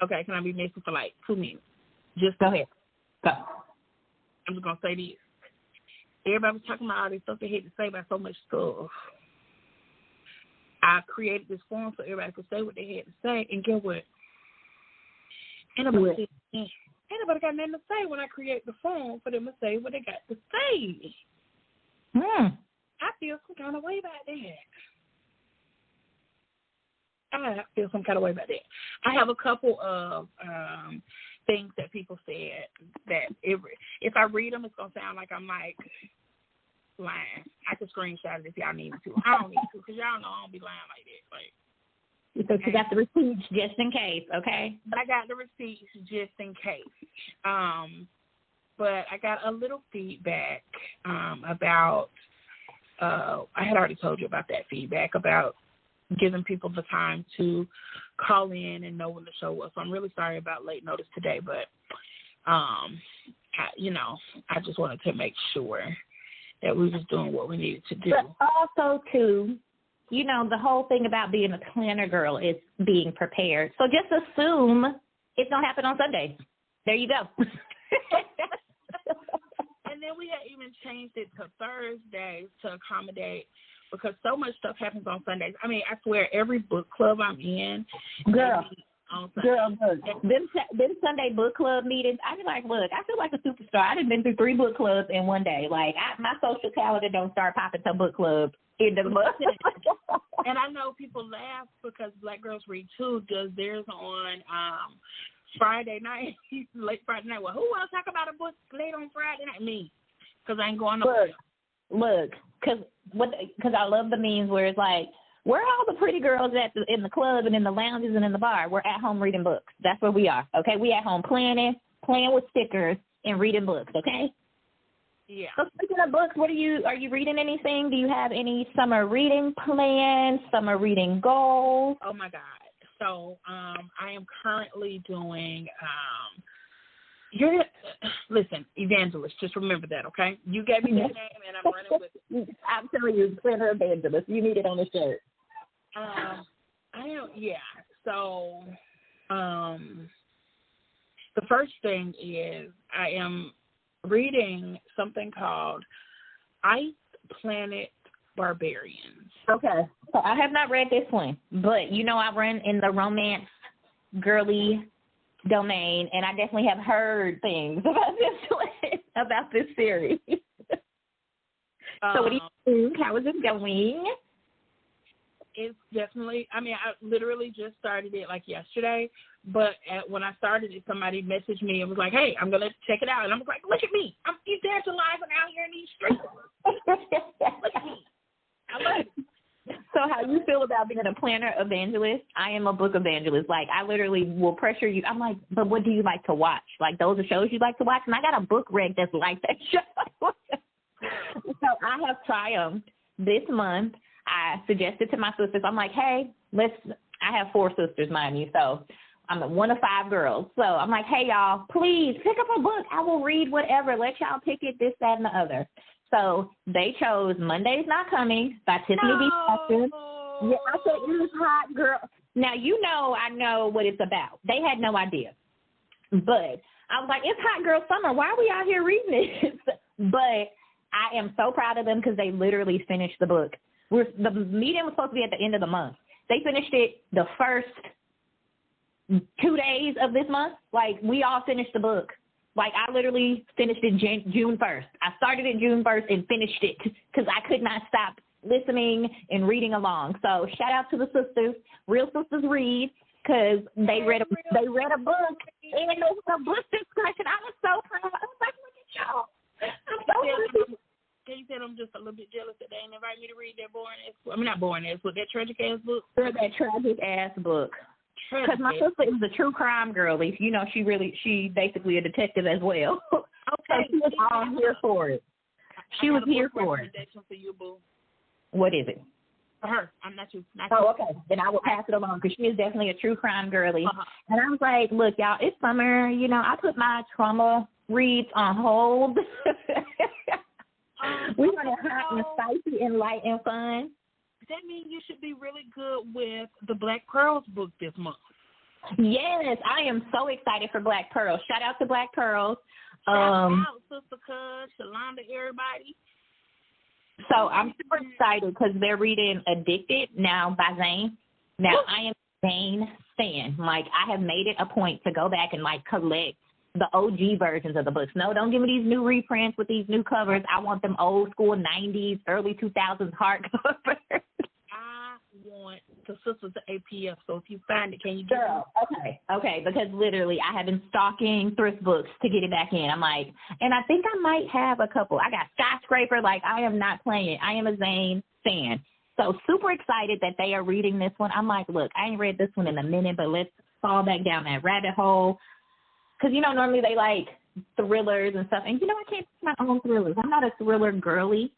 okay, can I be messy for like 2 minutes? Just go ahead. Go. I'm just going to say this. Everybody was talking about all this stuff they had to say about so much stuff. I created this forum so everybody could say what they had to say, and guess what? Ain't nobody got nothing to say when I create the forum for them to say what they got to say. I feel some kind of way about that. I have a couple of things that people said that if I read them, it's going to sound like I'm like lying. I can screenshot it if y'all need me to. I don't need to because y'all know I don't be lying like that. So you got the receipts just in case, okay? I got the receipts just in case. But I got a little feedback about, I had already told you about that feedback, about giving people the time to call in and know when the show was. So I'm really sorry about late notice today, but, I just wanted to make sure that we was doing what we needed to do. But also, too, you know, the whole thing about being a planner girl is being prepared. So just assume it's going to happen on Sunday. There you go. And then we had even changed it to Thursdays to accommodate because so much stuff happens on Sundays. I mean, I swear every book club I'm in, girl, look, them Sunday book club meetings, I be like, look, I feel like a superstar. I done been through 3 book clubs in one day. Like, my social calendar don't start popping to book club in the month. And I know people laugh because Black Girls Read Too does theirs on Friday night, late Friday night. Well, who want to talk about a book late on Friday night? Me, because I ain't going nowhere. Look, because I love the memes where it's like, where are all the pretty girls in the club and in the lounges and in the bar? We're at home reading books. That's where we are, okay? We at home playing with stickers and reading books, okay? Yeah. So speaking of books, are you reading anything? Do you have any summer reading plans, summer reading goals? Oh, my God. So I am currently doing listen, Evangelist, just remember that, okay? You gave me that name, and I'm running with it. I'm telling you, Planner Evangelist. You need it on the shirt. So the first thing is I am reading something called Ice Planet Barbarians. Okay. So I have not read this one, but you know I run in the romance girly domain, and I definitely have heard things about this series. So what do you think? How is it going? It's definitely, I literally just started it like yesterday, but when I started it, somebody messaged me and was like, hey, I'm going to check it out. And I was like, look at me. I'm evangelizing out here in these streets. Look at me. I love it. So how you feel about being a planner evangelist? I am a book evangelist. Like, I literally will pressure you. I'm like, but what do you like to watch? Like, those are shows you like to watch? And I got a book reg that's like that show. So I have triumphed this month. I suggested to my sisters, I'm like, hey, I have 4 sisters, mind you, so I'm one of 5 girls. So I'm like, hey, y'all, please pick up a book. I will read whatever. Let y'all pick it, this, that, and the other. So they chose Monday's Not Coming by Tiffany B. Jackson. Yeah, I said, you hot girl. Now, I know what it's about. They had no idea. But I was like, it's hot girl summer. Why are we out here reading this? But I am so proud of them because they literally finished the book. The meeting was supposed to be at the end of the month. They finished it the first 2 days of this month. Like, we all finished the book. Like, I literally finished it June 1st. I started it June 1st and finished it because I could not stop listening and reading along. So shout out to the sisters. Real Sisters Read, because they read a book and there was a book discussion. I was so proud. I was like, look at y'all. I'm so happy. Can you tell I'm just a little bit jealous that they didn't invite me to read that boring ass book? I mean, not boring ass book, that tragic ass book. That tragic ass book. Because my sister is a true crime girlie. You know, she basically a detective as well. Okay. So she was all here for it. She was here for it. For you, boo. What is it? For her. I'm not you. Okay. Then I will pass it along because she is definitely a true crime girlie. And I was like, look, y'all, it's summer. You know, I put my trauma reads on hold. We're going to hot and spicy and light and fun. That means you should be really good with the Black Pearls book this month. Yes, I am so excited for Black Pearls. Shout out to Black Pearls. Shout out, Sister Cuz, Shalonda, everybody. So I'm super excited because they're reading Addicted now by Zane. Now, I am a Zane fan. Like, I have made it a point to go back and, like, collect the OG versions of the books. No, don't give me these new reprints with these new covers. I want them old school 90s, early 2000s hardcovers. I want the Sisters of APF, so if you find it, can you Girl, okay, because literally I have been stalking thrift books to get it back in. I'm like, and I think I might have a couple. I got Skyscraper. Like, I am not playing. I am a Zane fan. So super excited that they are reading this one. I'm like, look, I ain't read this one in a minute, but let's fall back down that rabbit hole. Because, you know, normally they like thrillers and stuff. And, you know, I can't pick my own thrillers. I'm not a thriller girly,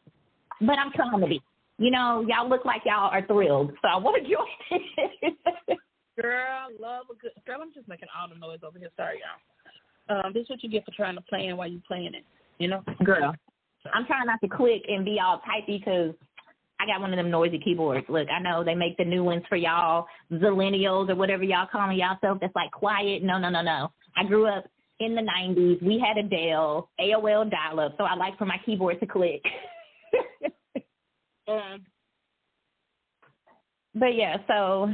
but I'm trying to be. You know, y'all look like y'all are thrilled, so I want to join it. Girl, love a good... Girl, I'm just making all the noise over here. Sorry, y'all. This is what you get for trying to plan while you playing it, you know? Girl, I'm trying not to click and be all typey because I got one of them noisy keyboards. Look, I know they make the new ones for y'all, zillennials or whatever y'all calling y'allself that's like quiet. No. I grew up in the 90s. We had a Dell, AOL dial-up, so I like for my keyboard to click. But so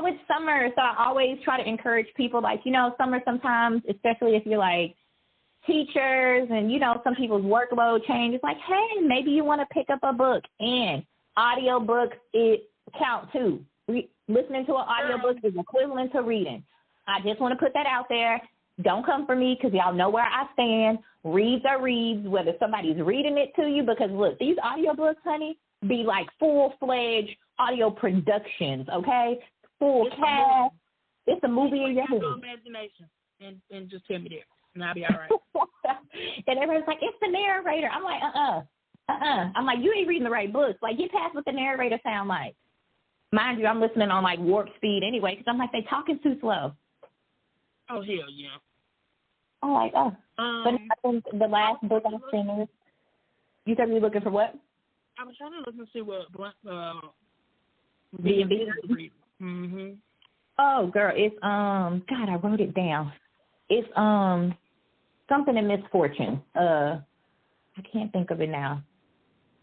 it's summer, so I always try to encourage people, like, you know, summer sometimes, especially if you're like teachers and, you know, some people's workload changes, like, hey, maybe you want to pick up a book, and audiobooks, it count too. Listening to an audiobook is equivalent to reading. I just want to put that out there. Don't come for me because y'all know where I stand. Reads are reads, whether somebody's reading it to you, because, look, these audiobooks, honey, be like full-fledged audio productions, okay? Full cast. It's a movie in your head. Imagination and just tell me that, and I'll be all right. And everyone's like, it's the narrator. I'm like, I'm like, you ain't reading the right books. Like, get past what the narrator sound like. Mind you, I'm listening on, like, warp speed anyway because I'm like, they talking too slow. Oh, hell yeah. I'm like, but I think the last book I finished, you said you were looking for what? I was trying to look and see what B&B. Mm-hmm. Oh, girl, it's, God, I wrote it down. It's, something in Misfortune. I can't think of it now.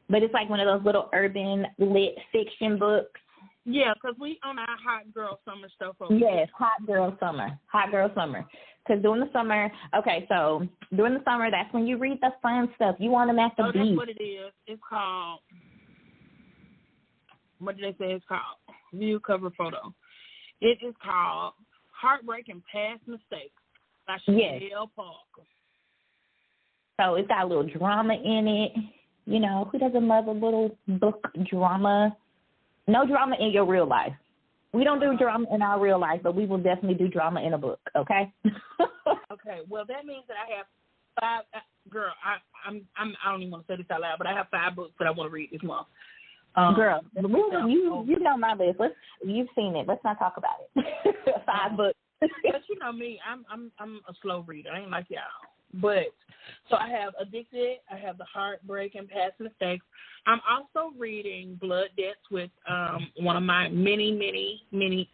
But it's like one of those little urban lit fiction books. Yeah, because we on our hot girl summer stuff over Yes, here. hot girl summer. Because during the summer, that's when you read the fun stuff. You want them at the beach. That's what it is. It's called, what did they say it's called? View cover photo. It is called Heartbreak and Past Mistakes by Chanel Parker. So it's got a little drama in it. You know, who doesn't love a little book drama? No drama in your real life. We don't do drama in our real life, but we will definitely do drama in a book, okay? Okay, well, that means that I have 5, girl, I don't even want to say this out loud, but I have 5 books that I want to read this month. Girl, you know my list. You've seen it. Let's not talk about it. 5 books. But you know me, I'm a slow reader. I ain't like y'all. But so I have Addicted, I have The Heartbreak and Past Mistakes. I'm also reading Blood Debts with one of my many, mini, MINI,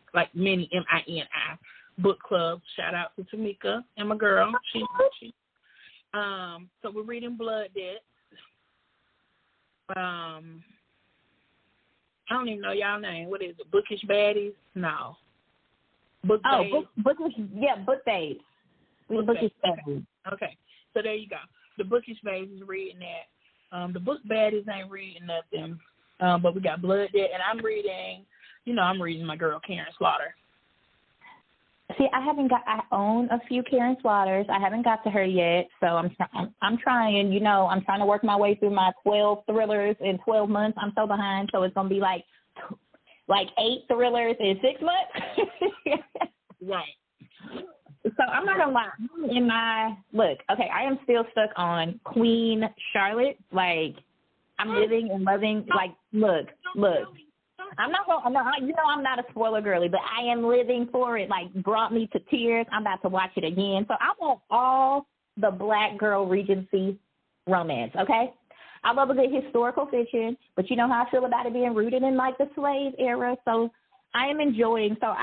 book club. Shout out to Tamika and my girl. She so we're reading Blood Debt. I don't even know y'all name. What is it? Bookish Baddies? No. Book Babes. Book Babes. Bookish Baddies. Okay. So there you go. The Bookish Babes is reading that. The Book Baddies ain't reading nothing. But we got Blood Debt, and I'm reading my girl Karen Slaughter. See, I own a few Karen Slaughters. I haven't got to her yet, so I'm trying. You know, I'm trying to work my way through my 12 thrillers in 12 months. I'm so behind, so it's gonna be like 8 thrillers in 6 months. Right. So I'm not gonna lie. I am still stuck on Queen Charlotte. Like, I'm living and loving. Like, look. I'm not going. No, you know I'm not a spoiler girly, but I am living for it. Like, brought me to tears. I'm about to watch it again. So I want all the Black girl Regency romance. Okay, I love a good historical fiction, but you know how I feel about it being rooted in like the slave era. So I am enjoying. So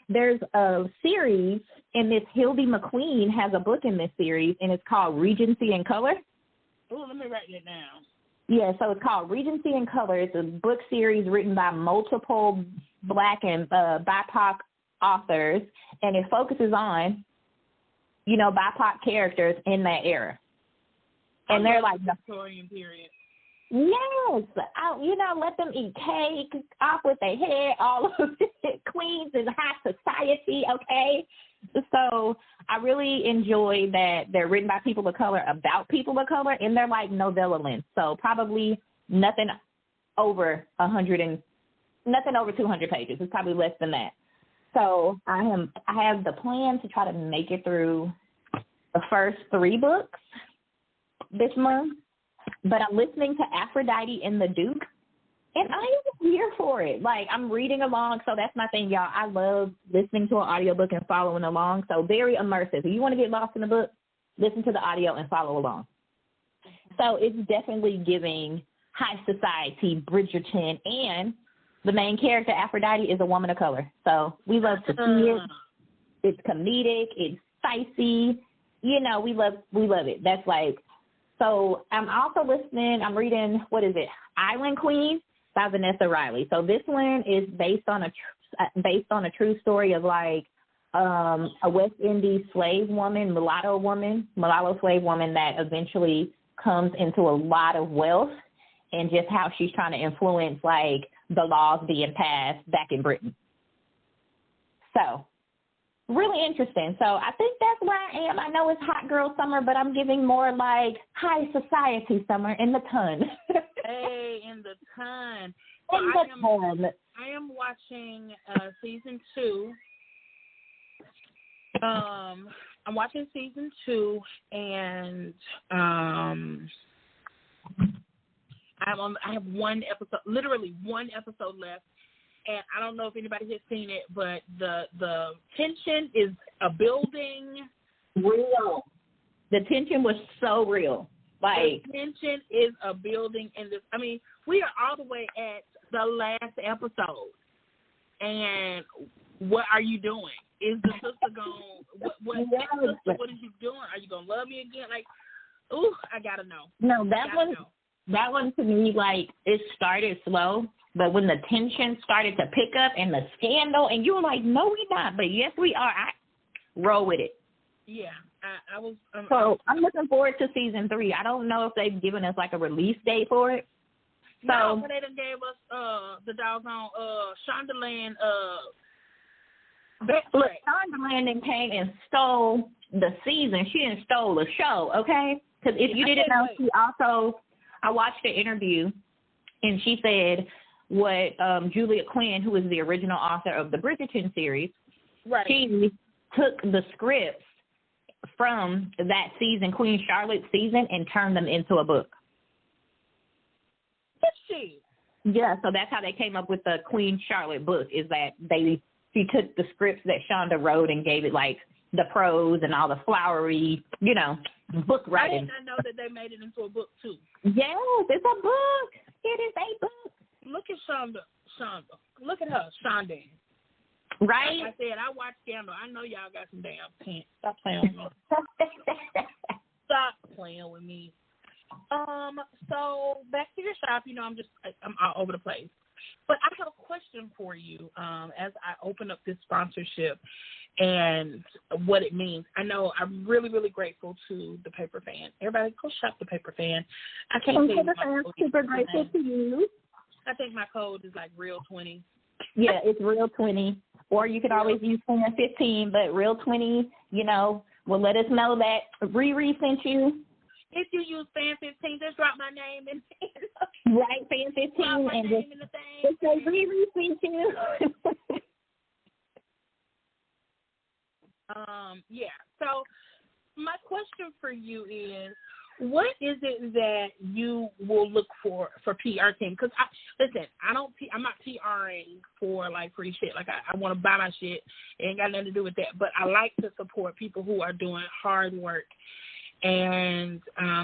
there's a series, and Miss Hildy McQueen has a book in this series, and it's called Regency in Color. Oh, let me write that down. Yeah, so it's called Regency in Color. It's a book series written by multiple Black and BIPOC authors, and it focuses on, you know, BIPOC characters in that era. And they're like the Victorian period. Yes, let them eat cake off with their head, all of it, queens in high society, okay? So I really enjoy that they're written by people of color about people of color, and they're like novella length, so probably nothing over 200 pages. It's probably less than that. So I have the plan to try to make it through the first 3 books this month. But I'm listening to Aphrodite and the Duke, and I am here for it. Like, I'm reading along, so that's my thing, y'all. I love listening to an audiobook and following along, so very immersive. If you want to get lost in the book, listen to the audio and follow along. So it's definitely giving high society, Bridgerton, and the main character, Aphrodite, is a woman of color. So we love to see it. It's comedic. It's spicy. You know, we love it. That's like. So I'm also reading, Island Queen by Vanessa Riley. So this one is based on a true story of like a West Indies slave woman, mulatto slave woman that eventually comes into a lot of wealth, and just how she's trying to influence like the laws being passed back in Britain. So really interesting. So I think that's where I am. I know it's hot girl summer, but I'm giving more like high society summer in the ton. Hey, in the ton. So I am watching season 2. I'm watching season 2, and I have literally one episode left. And I don't know if anybody has seen it, but the tension is a building. Real. The tension was so real. Like, the tension is a building in this. I mean, we are all the way at the last episode. And what are you doing? Is the sister going? What is you doing? Are you gonna love me again? Like, ooh, I gotta know. No, that one to me, like, it started slow. But when the tension started to pick up and the scandal, and you were like, no, we're not. But yes, we are. I roll with it. Yeah, I was. So I'm looking forward to season 3. I don't know if they've given us like a release date for it. So no, but they done gave us the doggone Shondaland. Look, Shondaland came and stole the season. She didn't stole the show, okay? Because if you didn't know, she also. I watched the interview, and she said what Julia Quinn, who is the original author of the Bridgerton series, right. She took the scripts from that season, Queen Charlotte season, and turned them into a book. Did she? Yeah, so that's how they came up with the Queen Charlotte book, is that she took the scripts that Shonda wrote and gave it like the prose and all the flowery, book writing. I did not know that they made it into a book too. Yes, it's a book. It is a book. Look at Shonda. Look at her, Shonda. Right? Like I said, I watch Scandal. I know y'all got some damn pants. Stop playing with me. Stop playing with me. So back to your shop. I'm all over the place. But I have a question for you as I open up this sponsorship and what it means. I know I'm really, really grateful to the Paper Fan. Everybody go shop the Paper Fan. I can't say my code. Super grateful to you. I think my code is like Real20. Yeah, it's Real20. Or you could always use Fan15, but Real20, will let us know that Riri sent you. If you use Fan15, just drop my name in. Right, Fan15, and just say Riri sent you. Yeah. So my question for you is, what is it that you will look for PR team? Because I'm not PRing for like free shit. Like I want to buy my shit. It ain't got nothing to do with that. But I like to support people who are doing hard work and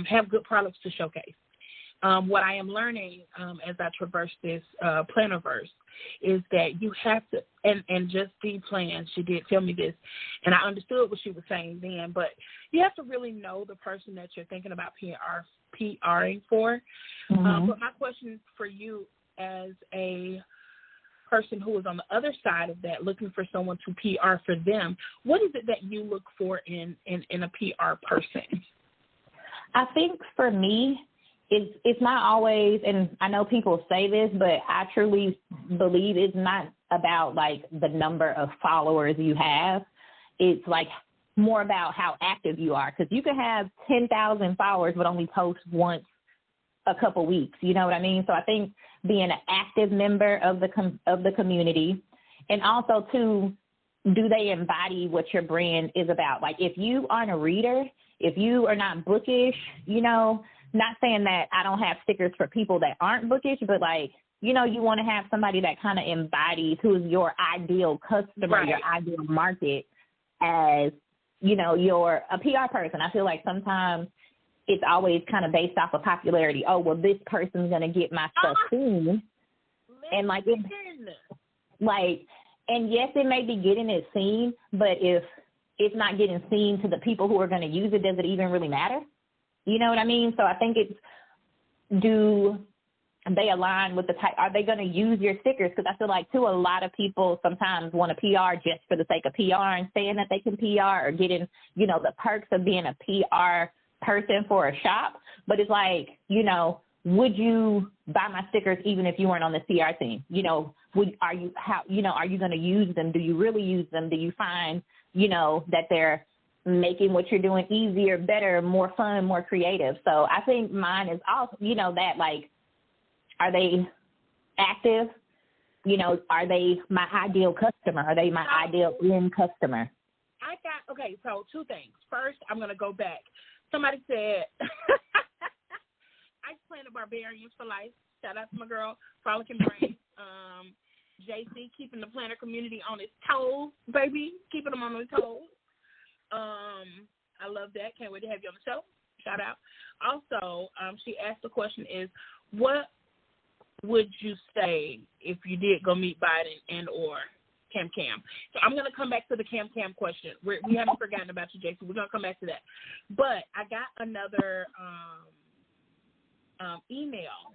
have good products to showcase. What I am learning as I traverse this Plannerverse is that you have to, and just the plan, she did tell me this, and I understood what she was saying then, but you have to really know the person that you're thinking about PRing for. Mm-hmm. But my question for you as a person who is on the other side of that, looking for someone to PR for them, what is it that you look for in a PR person? I think for me, it's not always, and I know people say this, but I truly believe it's not about like the number of followers you have. It's like more about how active you are, because you can have 10,000 followers but only post once a couple weeks. You know what I mean? So I think being an active member of the community, and also too, do they embody what your brand is about? Like if you aren't a reader, if you are not bookish, not saying that I don't have stickers for people that aren't bookish, but like, you want to have somebody that kind of embodies who's your ideal customer, right, your ideal market as, you're a PR person. I feel like sometimes it's always kind of based off of popularity. Oh, well, this person's going to get my stuff seen. And and yes, it may be getting it seen, but if it's not getting seen to the people who are going to use it, does it even really matter? You know what I mean? So I think do they align with the type, are they going to use your stickers? Because I feel like, too, a lot of people sometimes want to PR just for the sake of PR and saying that they can PR or getting, the perks of being a PR person for a shop. But it's like, would you buy my stickers even if you weren't on the CR team? Are you going to use them? Do you really use them? Do you find, that they're making what you're doing easier, better, more fun, more creative? So I think mine is also, that like, are they active? Are they my ideal customer? Are they my ideal end customer? So two things. First, I'm going to go back. Somebody said, I plan the Barbarians for life. Shout out to my girl, Frolicking Brain. JC, keeping the planner community on its toes, baby. Keeping them on their toes. I love that. Can't wait to have you on the show. Shout out. Also, she asked the question is, what would you say if you did go meet Biden and or Cam? So I'm going to come back to the Cam question. We haven't forgotten about you, JC. We're going to come back to that. But I got another email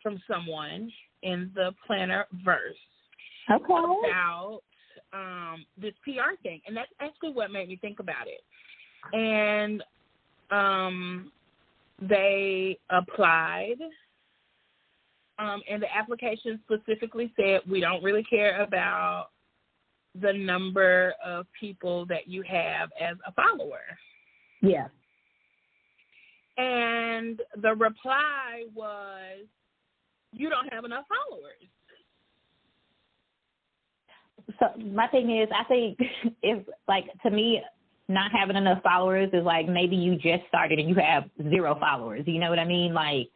from someone in the Plannerverse about this PR thing, and that's actually what made me think about it. And they applied, and the application specifically said, we don't really care about the number of people that you have as a follower. Yeah. And the reply was, you don't have enough followers. So my thing is, I think if, like, to me, not having enough followers is like maybe you just started and you have 0 followers. You know what I mean? Like,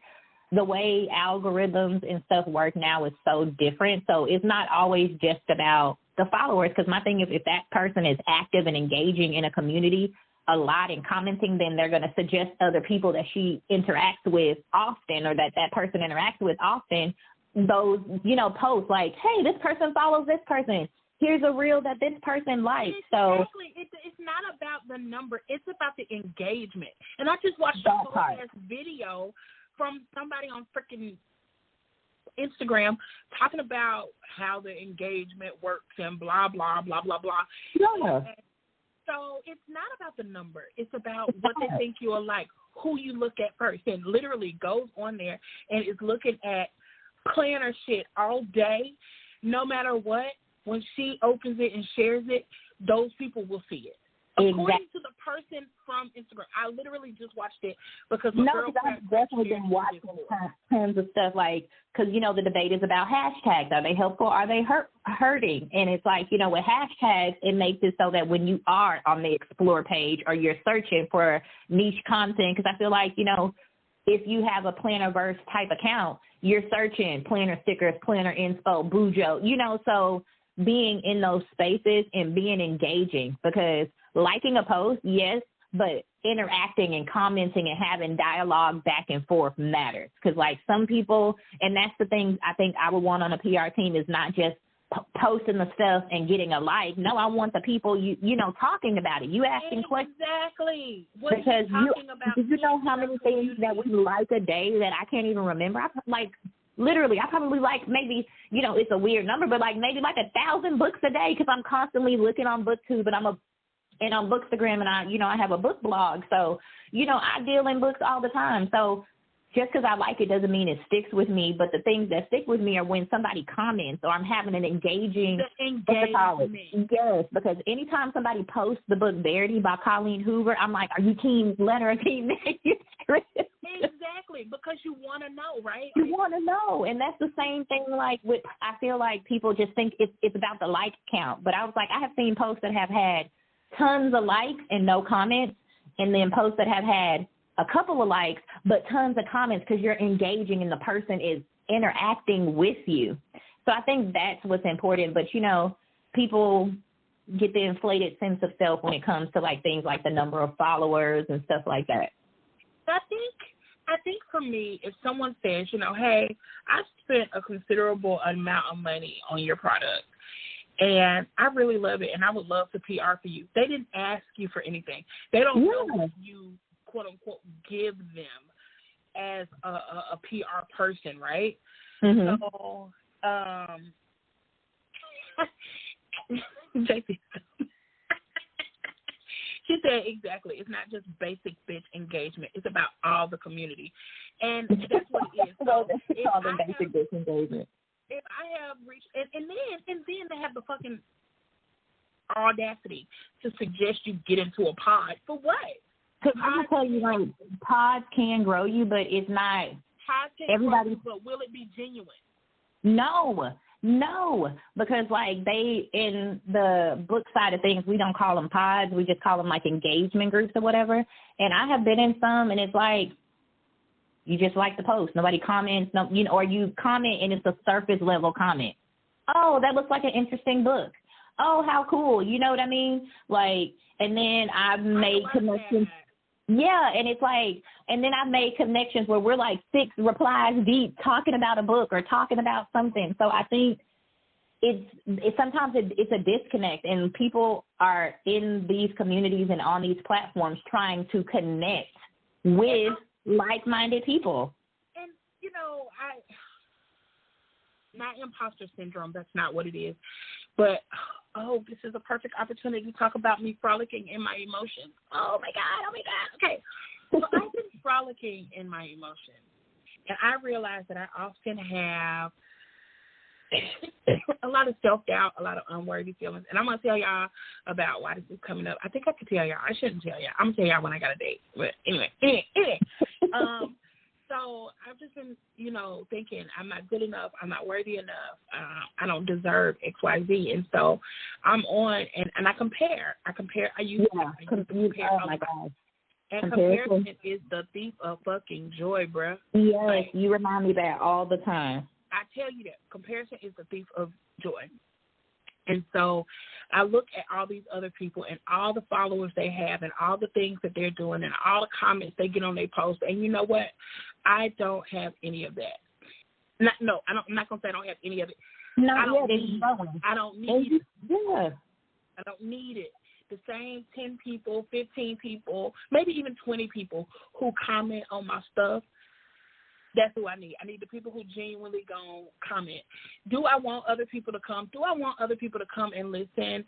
the way algorithms and stuff work now is so different. So it's not always just about the followers, because my thing is, if that person is active and engaging in a community a lot and commenting, then they're going to suggest other people that she interacts with often, or that person interacts with often, those, posts like, hey, this person follows this person. here's a reel that this person likes. Exactly. It's not about the number. It's about the engagement. And I just watched a whole video from somebody on freaking Instagram talking about how the engagement works and blah, blah, blah, blah, blah. Yeah. So it's not about the number. It's about what they think you are like, who you look at first. And literally goes on there and is looking at planner shit all day, no matter what. When she opens it and shares it, those people will see it. According to the person from Instagram. I literally just watched it because my girlfriend. I've definitely been watching tons of stuff because, the debate is about hashtags. Are they helpful? Are they hurting? And it's like, with hashtags, it makes it so that when you are on the Explore page or you're searching for niche content, because I feel like, if you have a Plannerverse type account, you're searching planner stickers, planner inspo, Bujo, so being in those spaces and being engaging, because liking a post, yes, but interacting and commenting and having dialogue back and forth matters. Because, some people, and that's the thing I think I would want on a PR team, is not just posting the stuff and getting a like. No, I want the people, talking about it. You asking questions. Exactly. Because do you know how many things that we like a day that I can't even remember? Literally, I probably maybe, it's a weird number, but maybe 1,000 books a day, because I'm constantly looking on BookTube and on Bookstagram, and I have a book blog. So, I deal in books all the time. So just because I like it doesn't mean it sticks with me. But the things that stick with me are when somebody comments or I'm having an engaging. Yes, because anytime somebody posts the book Verity by Colleen Hoover, I'm like, are you team letter or team manuscript? Exactly, because you want to know, right? You want to know, and that's the same thing. With, I feel like people just think it's about the like count. But I was like, I have seen posts that have had tons of likes and no comments, and then posts that have had a couple of likes but tons of comments, because you're engaging and the person is interacting with you. So I think that's what's important. But, people get the inflated sense of self when it comes to things like the number of followers and stuff like that. I think for me, if someone says, hey, I spent a considerable amount of money on your product, and I really love it, and I would love to PR for you. They didn't ask you for anything. They don't know what you, quote unquote, give them as a PR person, right? Mm-hmm. So, JC, she said exactly. It's not just basic bitch engagement. It's about all the community, and that's what it is. So it's all the basic bitch engagement. If I have reached, and then they have the fucking audacity to suggest you get into a pod for what? Because I'm gonna tell you, pods can grow you, but it's not. Pods can grow you, but will it be genuine? No, because they, in the book side of things, we don't call them pods. We just call them engagement groups or whatever. And I have been in some, and it's you just like the post. Nobody comments, or you comment and it's a surface level comment. Oh, that looks like an interesting book. Oh, how cool. You know what I mean? And then I've made connections. Yeah, and it's and then I've made connections where we're 6 replies deep talking about a book or talking about something. So I think it's sometimes it's a disconnect, and people are in these communities and on these platforms trying to connect with like-minded people. And, not imposter syndrome, that's not what it is. But, this is a perfect opportunity to talk about me frolicking in my emotions. Oh, my God. Okay. So I've been frolicking in my emotions. And I realize that I often have a lot of self-doubt, a lot of unworthy feelings. And I'm going to tell y'all about why this is coming up. I think I could tell y'all. I shouldn't tell y'all. I'm going to tell y'all when I got a date. But anyway. So I've just been, thinking I'm not good enough. I'm not worthy enough. I don't deserve X, Y, Z. And so I'm on, and I compare. I use to compare. Oh, my God. And comparison is the thief of fucking joy, bruh. Yes, you remind me of that all the time. I tell you that. Comparison is the thief of joy. And so I look at all these other people and all the followers they have and all the things that they're doing and all the comments they get on their posts. And you know what? I don't have any of that. I'm not gonna say I don't have any of it. No, I don't yeah, need. growing. I don't need it. Yeah. I don't need it. The same 10 people, 15 people, maybe even 20 people who comment on my stuff. That's who I need. I need the people who genuinely gonna comment. Do I want other people to come? Do I want other people to come and listen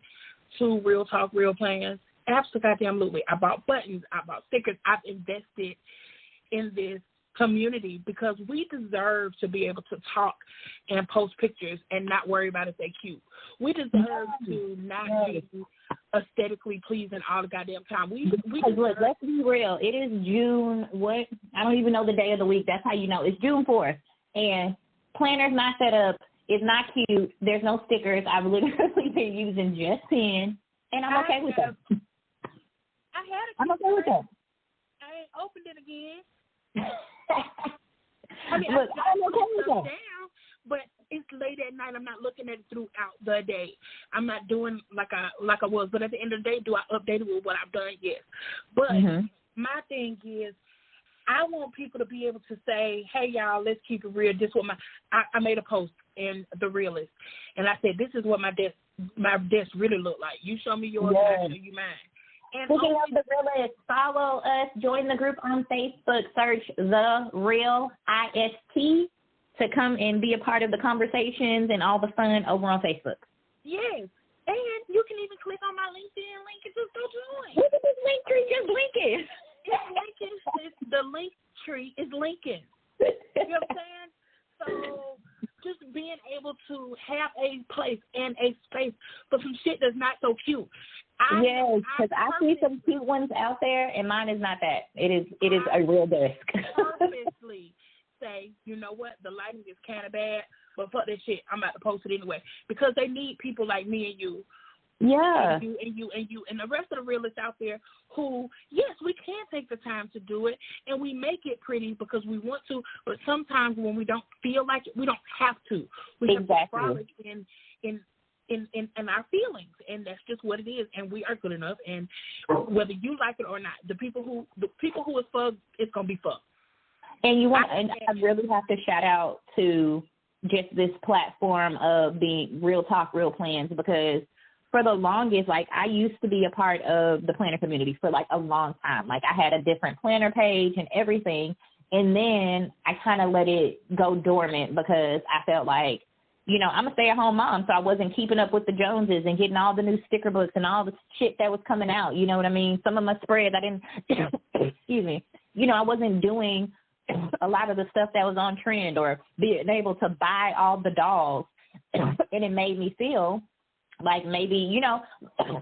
to Real Talk, Real Plans? Absolutely. I bought buttons. I bought stickers. I've invested in this community because we deserve to be able to talk and post pictures and not worry about if they're cute. We deserve to not be aesthetically pleasing all the goddamn time. We look, let's be real. It is June. What? I don't even know the day of the week. That's how you know. It's June 4th, and planner's not set up. It's not cute. There's no stickers. I've literally been using just pen, and I'm okay with that. I'm okay with that. I ain't opened it again. Look, I'm okay with that. Down, but it's late at night. I'm not looking at it throughout the day. I'm not doing like I was. But at the end of the day, do I update it with what I've done? Yes. But my thing is, I want people to be able to say, hey, y'all, let's keep it real. This is what I made a post in The Realist, and I said, this is what my desk really look like. You show me yours, and I show you mine. And speaking of The Realist, follow us, join the group on Facebook, search The Real IST to come and be a part of the conversations and all the fun over on Facebook. Yes, and you can even click on my LinkedIn link and just go join. Look at this link tree, just link it. It's Lincoln. The link tree is Lincoln. You know what I'm saying? So just being able to have a place and a space for some shit that's not so cute. Yes, because I see some cute ones out there, and mine is not that. It is a real desk. Purposely say, you know what, the lighting is kind of bad, but fuck that shit. I'm about to post it anyway because they need people like me and you. Yeah. And you and the rest of the realists out there who, yes, we can take the time to do it and we make it pretty because we want to, but sometimes when we don't feel like it, we don't have to. We have to frolic in our feelings, and that's just what it is, and we are good enough, and whether you like it or not, the people who is fucked, it's gonna be fucked. And I really have to shout out to just this platform of the Real Talk, Real Plans, because for the longest, like, I used to be a part of the planner community for, like, a long time. Like, I had a different planner page and everything, and then I kind of let it go dormant because I felt like, you know, I'm a stay-at-home mom, so I wasn't keeping up with the Joneses and getting all the new sticker books and all the shit that was coming out. You know what I mean? Some of my spreads, I didn't, excuse me, you know, I wasn't doing a lot of the stuff that was on trend or being able to buy all the dolls, and it made me feel like maybe, you know,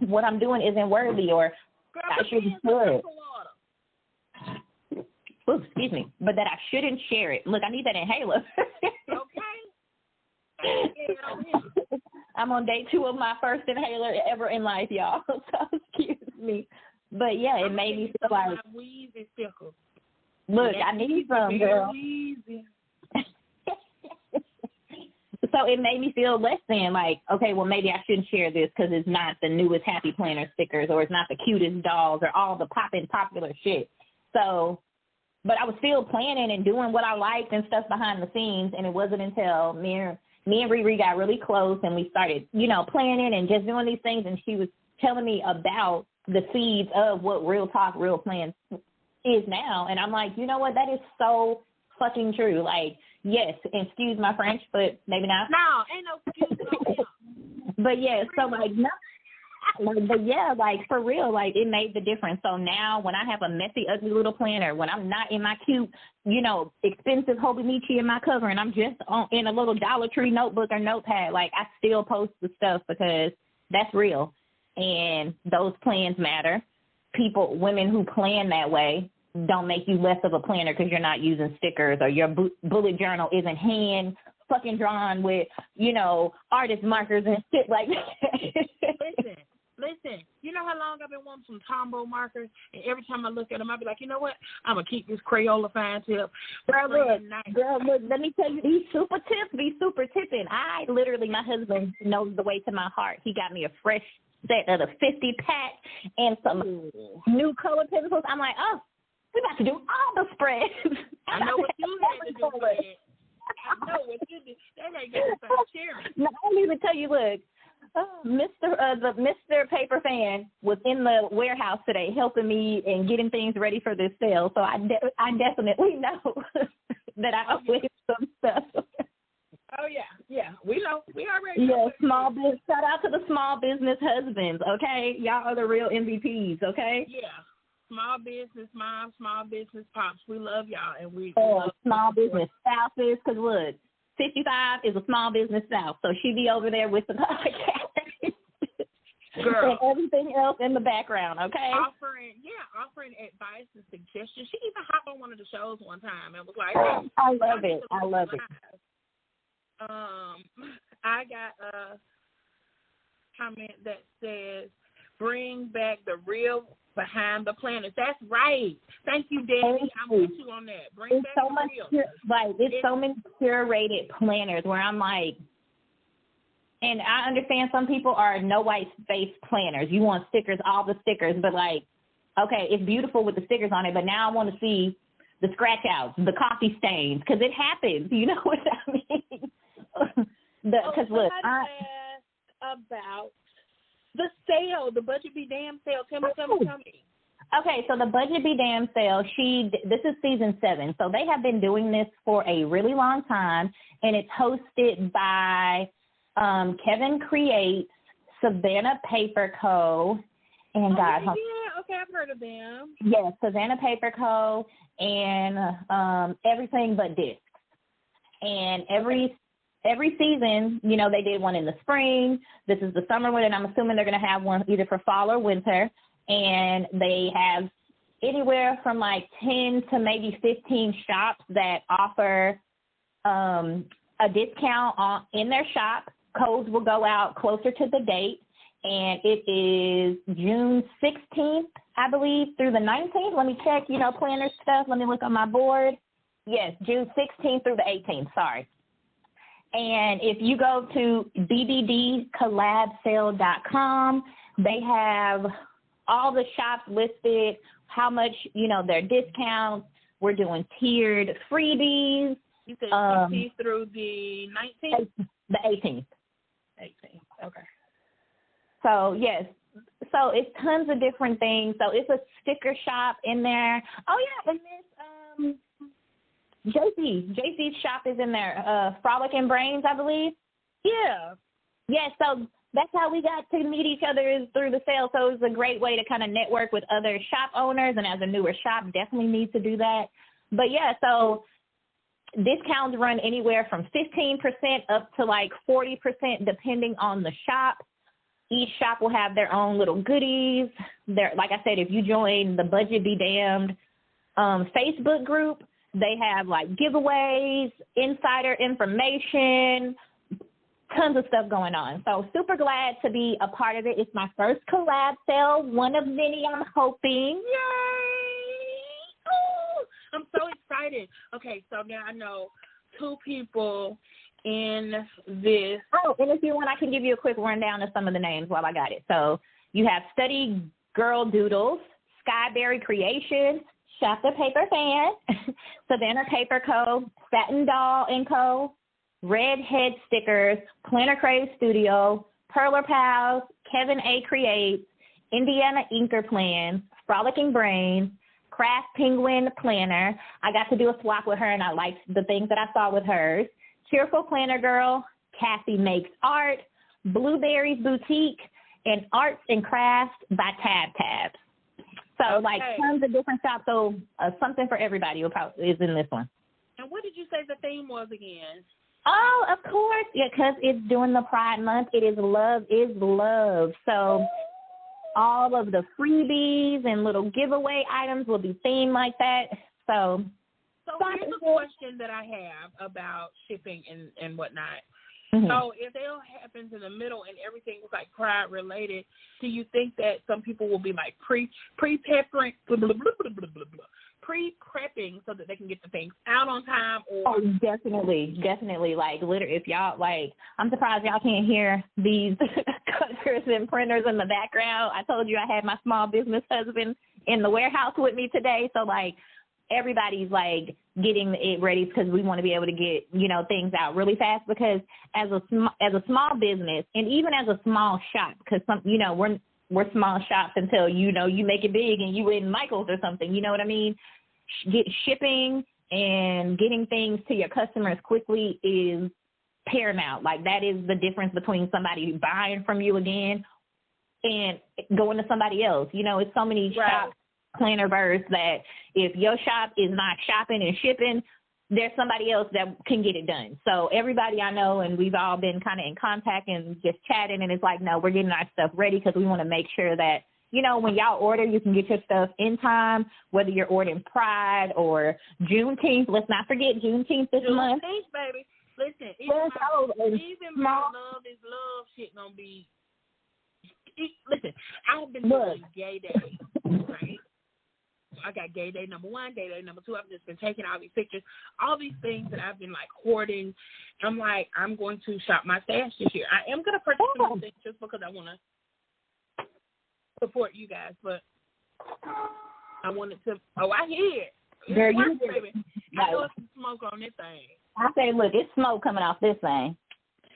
what I'm doing isn't worthy or I shouldn't share it. Ooh, excuse me, but that I shouldn't share it. Look, I need that inhaler. Okay. I'm on day 2 of my first inhaler ever in life, y'all. So excuse me. But yeah, it made me feel like, look, I need some, girl. So it made me feel less than, like, okay, well, maybe I shouldn't share this because it's not the newest Happy Planner stickers or it's not the cutest dolls or all the poppin' popular shit. So, but I was still planning and doing what I liked and stuff behind the scenes, and it wasn't until me and Riri got really close and we started, you know, planning and just doing these things, and she was telling me about the seeds of what Real Talk, Real Plans is now, and I'm like, you know what, that is so fucking true. Like, yes, excuse my French, but maybe not. No, ain't no excuse. But yeah, so like, no. But yeah, like, for real, like, it made the difference. So now when I have a messy, ugly little planner, when I'm not in my cute, you know, expensive Hobonichi in my cover, and I'm just in a little Dollar Tree notebook or notepad, like, I still post the stuff because that's real. And those plans matter. Women who plan that way don't make you less of a planner because you're not using stickers or your bullet journal isn't hand fucking drawn with, you know, artist markers and shit like that. Listen, you know how long I've been wanting some Tombow markers, and every time I look at them, I'll be like, you know what? I'm going to keep this Crayola fine tip. Girl, look, let me tell you, these super tipping. My husband knows the way to my heart. He got me a fresh set of the 50 pack and some new color pencils. I'm like, oh, we about to do all the spreads. I know what you had to do for it. I know what you did. That ain't gonna start cheering. No, I don't even tell you. Look, Mr. Paper Fan was in the warehouse today helping me and getting things ready for this sale. So I definitely know that I owe him some stuff. Oh yeah, we know. We already know. Yeah, small business. Shout out to the small business husbands. Okay, y'all are the real MVPs. Okay. Yeah. Small business moms, small business pops. We love y'all, and we love small business spouses. Because look, 55 is a small business spouse, so she be over there with the podcast, girl, and everything else in the background. Okay, offering advice and suggestions. She even hopped on one of the shows one time and was like, "I love it. I love it." I got a comment that says, "Bring back the real behind the planners." That's right. Thank you, Debbie. I'm with you on that. Bring back so the much real. It's so many curated planners where I'm like, and I understand some people are no white space planners. You want stickers, all the stickers, but like, okay, it's beautiful with the stickers on it, but now I want to see the scratch outs, the coffee stains, because it happens. You know what I mean? Because look, asked about the sale, the Budget Be Damn sale. Tell me. Okay, so the Budget Be Damn sale, this is season 7. So they have been doing this for a really long time, and it's hosted by Kevin Creates, Savannah Paper Co., and I've heard of them. Yes, Savannah Paper Co., and Everything But Discs. And every season, you know, they did one in the spring. This is the summer one, and I'm assuming they're going to have one either for fall or winter. And they have anywhere from like 10 to maybe 15 shops that offer a discount in their shop. Codes will go out closer to the date, and it is June 16th, I believe, through the 19th. Let me check, planner stuff. Let me look on my board. Yes, June 16th through the 18th, sorry. And if you go to bbdcollabsale.com, they have all the shops listed, how much, their discounts. We're doing tiered freebies. You said 16th through the 19th? The 18th. 18th, okay. So, yes. So it's tons of different things. So it's a sticker shop in there. Oh, yeah, and this JC's shop is in there. Frolicking Brains, I believe. Yeah. Yeah, so that's how we got to meet each other, is through the sale. So it's a great way to kind of network with other shop owners, and as a newer shop, definitely need to do that. But, yeah, so discounts run anywhere from 15% up to like 40% depending on the shop. Each shop will have their own little goodies. Like I said, if you join the Budget Be Damned Facebook group, they have like giveaways, insider information, tons of stuff going on. So super glad to be a part of it. It's my first collab sale, one of many, I'm hoping. Yay! Oh, I'm so excited. Okay, so now I know 2 people in this. Oh, and if you want, I can give you a quick rundown of some of the names while I got it. So you have Study Girl Doodles, Skyberry Creations, Shop the Paper Fan, Savannah Paper Co., Satin Doll & Co., Red Head Stickers, Planner Crave Studio, Perler Pals, Kevin A. Creates, Indiana Inker Plans, Frolicking Brains, Craft Penguin Planner. I got to do a swap with her, and I liked the things that I saw with hers. Cheerful Planner Girl, Kathy Makes Art, Blueberries Boutique, and Arts and Crafts by Tab. So, like, tons of different shops. So, something for everybody is in this one. And what did you say the theme was again? Oh, of course. Yeah, because it's during the Pride Month. It is Love is Love. So, all of the freebies and little giveaway items will be themed like that. So here's a question that I have about shipping and whatnot. Mm-hmm. So if sale happens in the middle and everything is like Pride related, do you think that some people will be like pre-prepping so that they can get the things out on time? Or Oh, definitely. Like, literally, if y'all, like, I'm surprised y'all can't hear these cutters and printers in the background. I told you I had my small business husband in the warehouse with me today. So, like, everybody's, like, getting it ready because we want to be able to get, you know, things out really fast, because as a small business and even as a small shop, because you know, we're small shops until, you know, you make it big and you in Michael's or something, you know what I mean? Shipping and getting things to your customers quickly is paramount. Like, that is the difference between somebody buying from you again and going to somebody else. You know, it's so many shops, Plannerverse, that if your shop is not shopping and shipping, there's somebody else that can get it done. So everybody I know, and we've all been kind of in contact and just chatting, and it's like, no, we're getting our stuff ready because we want to make sure that, you know, when y'all order, you can get your stuff in time, whether you're ordering Pride or Juneteenth. Let's not forget Juneteenth this month. Juneteenth, baby. Listen, even my love is love shit gonna be. Listen, I've been doing Gay Day, right? I got Gay Day number 1, Gay Day number 2. I've just been taking all these pictures, all these things that I've been like hoarding. I'm like, I'm going to shop my stash this year. I am gonna purchase some things just because I want to support you guys, but I wanted to. Oh, I hear it. There you go, baby. I know it's some smoke on this thing. I say, look, it's smoke coming off this thing.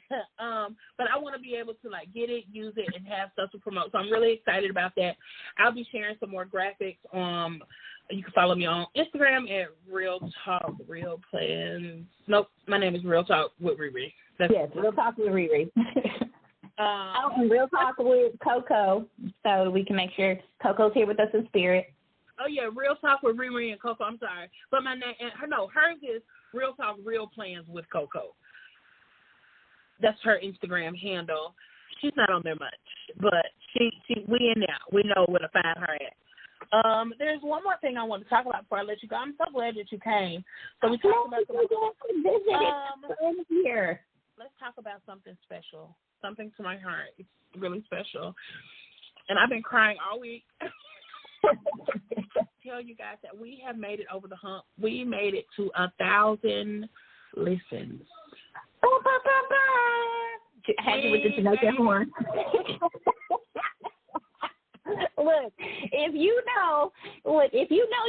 But I want to be able to like get it, use it, and have stuff to promote. So I'm really excited about that. I'll be sharing some more graphics. You can follow me on Instagram at Real Talk Real Plans. Nope, my name is Real Talk with Riri. Yes, Real Talk with Riri. And Real Talk with Coco, so we can make sure Coco's here with us in spirit. Oh yeah, Real Talk with Riri and Coco. I'm sorry, but my name and hers is Real Talk Real Plans with Coco. That's her Instagram handle. She's not on there much, but she we in there. We know where to find her at. There's one more thing I want to talk about before I let you go. I'm so glad that you came. So we talked about here. Let's talk about something special, something to my heart. It's really special, and I've been crying all week. Tell you guys that we have made it over the hump. We made it to 1,000 listens. Happy with the Jamaican horn. Look, if you know,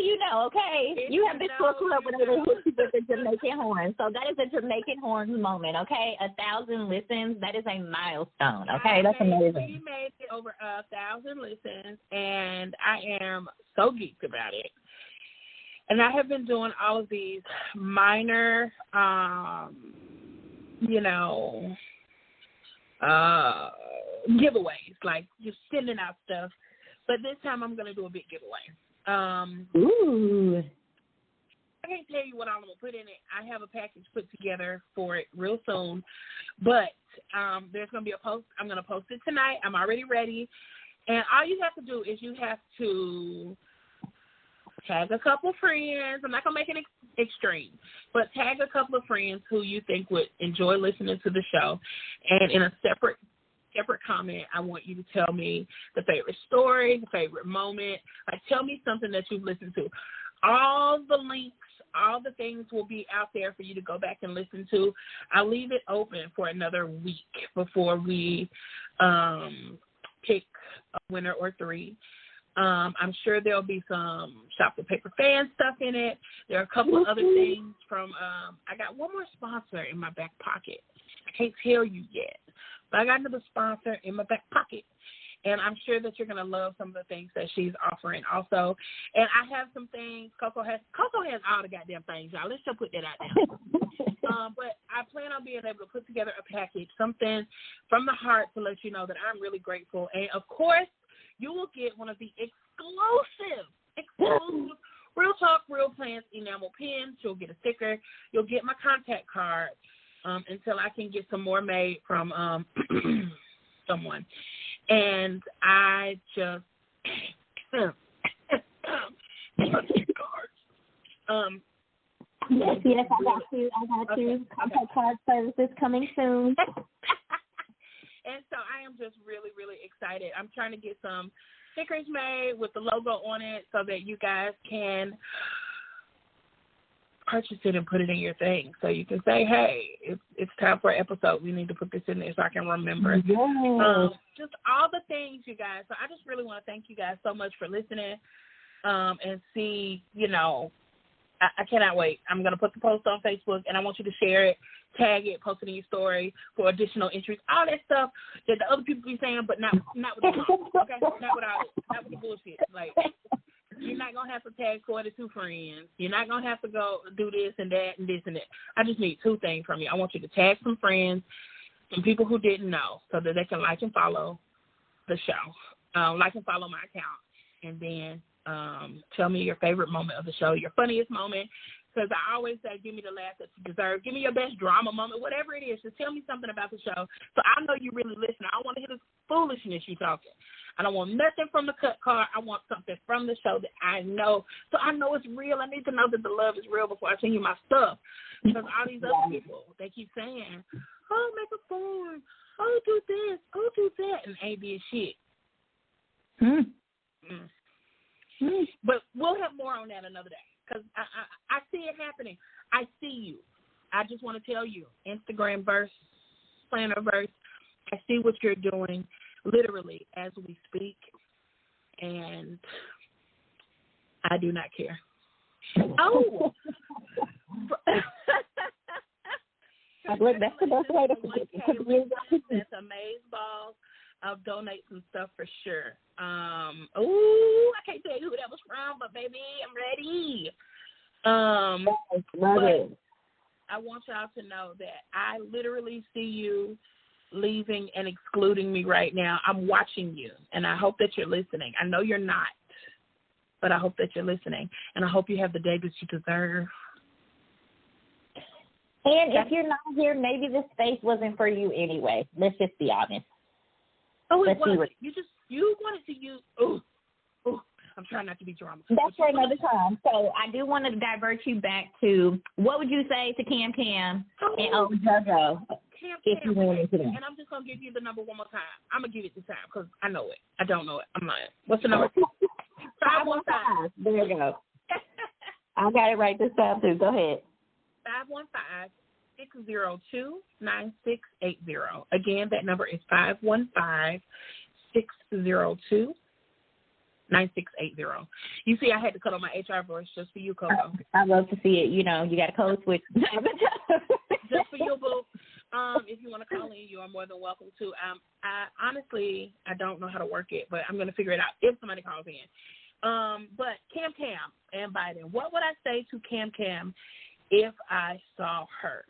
you know, okay? You have been to a club with the Jamaican horn. So that is a Jamaican horn moment, okay? 1,000 listens, that is a milestone, okay? That's amazing. We made it over 1,000 listens, and I am so geeked about it. And I have been doing all of these minor, giveaways, like just sending out stuff. But this time I'm going to do a big giveaway. Ooh. I can't tell you what I'm going to put in it. I have a package put together for it real soon. But there's going to be a post. I'm going to post it tonight. I'm already ready. And all you have to do is you have to tag a couple friends. I'm not going to make it extreme, but tag a couple of friends who you think would enjoy listening to the show. And in a separate comment, I want you to tell me the favorite story, the favorite moment. Like, tell me something that you've listened to. All the links, all the things will be out there for you to go back and listen to. I'll leave it open for another week before we pick a winner or 3. I'm sure there'll be some Shop the Paper fan stuff in it. There are a couple of other things from, I got one more sponsor in my back pocket. I can't tell you yet, but I got another sponsor in my back pocket. And I'm sure that you're going to love some of the things that she's offering also. And I have some things. Coco has all the goddamn things, y'all. Let's just put that out there. But I plan on being able to put together a package, something from the heart to let you know that I'm really grateful. And, of course, you will get one of the exclusive Real Talk, Real Plans enamel pins. You'll get a sticker. You'll get my contact card until I can get some more made from someone. And I just yes, I got you. Contact card services coming soon. And so I am just really, really excited. I'm trying to get some stickers made with the logo on it so that you guys can purchase it and put it in your thing. So you can say, hey, it's time for an episode. We need to put this in there so I can remember. Yes. Just all the things, you guys. So I just really want to thank you guys so much for listening and see, I cannot wait. I'm going to put the post on Facebook, and I want you to share it, tag it, post it in your story for additional entries, all that stuff that the other people be saying, but not with the mom, okay? Not with the bullshit. Like, you're not going to have to tag 42 friends. You're not going to have to go do this and that and this and that. I just need two things from you. I want you to tag some friends, some people who didn't know, so that they can like and follow the show, like and follow my account, and then tell me your favorite moment of the show, your funniest moment, because I always say, give me the laugh that you deserve. Give me your best drama moment, whatever it is. Just tell me something about the show so I know you really listen. I don't want to hear this foolishness you talking. I don't want nothing from the cut card. I want something from the show that I know. So I know it's real. I need to know that the love is real before I send you my stuff. Because all these other people, they keep saying, oh, make a form. Oh, do this. Oh, do that. And ain't did shit. But we'll have more on that another day because I see it happening. I see you. I just want to tell you, Instagram verse, planner verse, I see what you're doing literally as we speak, and I do not care. Oh! Look, that's the best way to put it. That's Amazeballs. I'll donate some stuff for sure. I can't tell you who that was from, but baby, I'm ready. Love it. I want y'all to know that I literally see you leaving and excluding me right now. I'm watching you, and I hope that you're listening. I know you're not, but I hope that you're listening, and I hope you have the day that you deserve. And if you're not here, maybe this space wasn't for you anyway. Let's just be honest. Oh, it wasn't. You wanted to use. I'm trying not to be drama. That's for another time. So I do want to divert you back to what would you say to Cam and JoJo if you went into that. And I'm just gonna give you the number one more time. I'm gonna give it this time because I know it. I don't know it. I'm lying. What's the number? 515. There you go. I got it right this time too. Go ahead. 515-602-9680. Again, that number is 515-602-9680. You see, I had to cut on my HR voice just for you, Coco. I love to see it. You know, you got to code switch. Just for you, boo. If you want to call in, you are more than welcome to. I honestly don't know how to work it, but I'm going to figure it out if somebody calls in. But Cam and Biden, what would I say to Cam if I saw her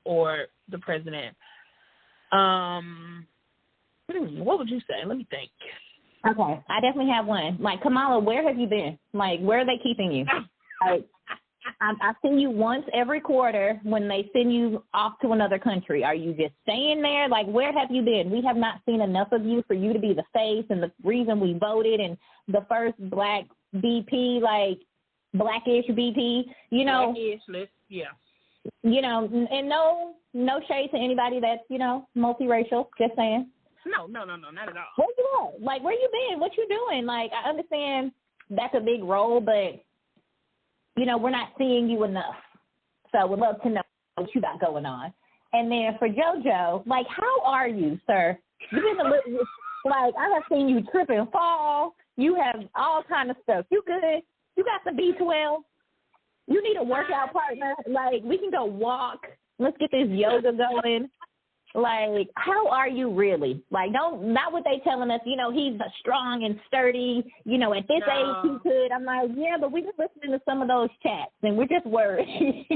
or the president? What would you say? Let me think. Okay, I definitely have one. Like, Kamala, where have you been? Like, where are they keeping you? Like, I see you once every quarter when they send you off to another country. Are you just staying there? Like, where have you been? We have not seen enough of you for you to be the face and the reason we voted and the first black BP, like, blackish BP, you know. Blackish, yeah. You know, and no shade to anybody that's, you know, multiracial, just saying. No, not at all. Where you at? Like, where you been? What you doing? Like, I understand that's a big role, but, you know, we're not seeing you enough. So we'd love to know what you got going on. And then for JoJo, like, how are you, sir? You've been a little, like, I have seen you trip and fall. You have all kind of stuff. You good? You got some B12? You need a workout partner? Like, we can go walk. Let's get this yoga going. Like, how are you really? Like, not what they telling us, you know, he's strong and sturdy, you know, at this age he could. I'm like, yeah, but we just listening to some of those chats, and we're just worried.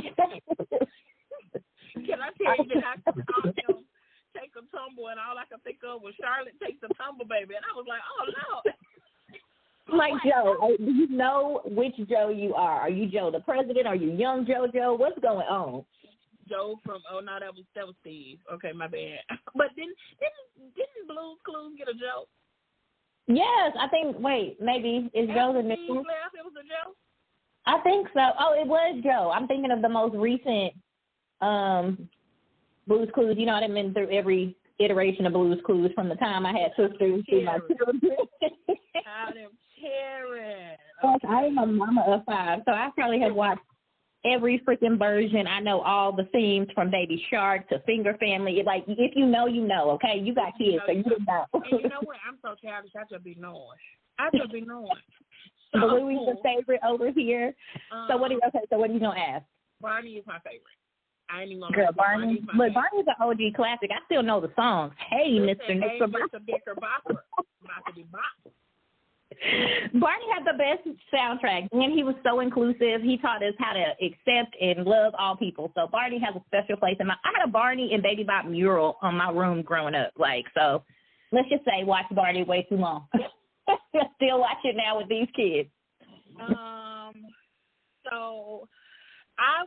Can I tell you that I saw him take a tumble, and all I could think of was Charlotte takes a tumble, baby. And I was like, oh, no. Like, Joe, do you know which Joe you are? Are you Joe the president? Are you young JoJo? What's going on? Joe from that was Steve. Okay, my bad. But didn't Blue's Clues get a Joe? Yes, I think. Wait, maybe is Joe the new? Steve left, it was a Joe. I think so. Oh, it was Joe. I'm thinking of the most recent Blue's Clues. You know, I've been through every iteration of Blue's Clues from the time I had sisters to my children. Out of Karen. Yes, I am a mama of 5, so I probably have watched every freaking version. I know all the themes from Baby Shark to Finger Family. Like, if you know, you know, okay? You got kids, so you didn't know. And you know what? I'm so childish. I just be knowing. Louis is the favorite over here. So what are you gonna ask? Barney is my favorite. I ain't even gonna Girl, Barney. Look, Barney's an OG classic. I still know the songs. Hey, Mr. Knickerbocker. Barney had the best soundtrack, and he was so inclusive. He taught us how to accept and love all people. So Barney has a special place in I had a Barney and Baby Bop mural on my room growing up. So let's just say watch Barney way too long. Still watch it now with these kids. So I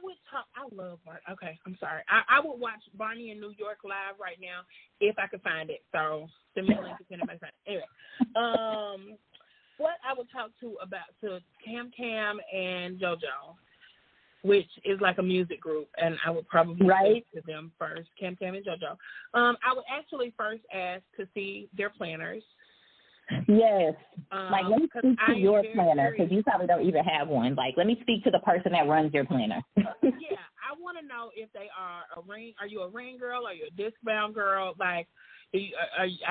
love Barney. Okay, I'm sorry. I would watch Barney in New York live right now if I could find it. So send me a link if anybody finds it. Anyway, what I would talk to Cam and JoJo, which is like a music group, and I would probably talk to them first, Cam and JoJo. I would actually first ask to see their planners. Yes. Let me speak to your planner, because you probably don't even have one. Let me speak to the person that runs your planner. Yeah, I want to know if they are are you a ring girl? Are you a disc-bound girl? I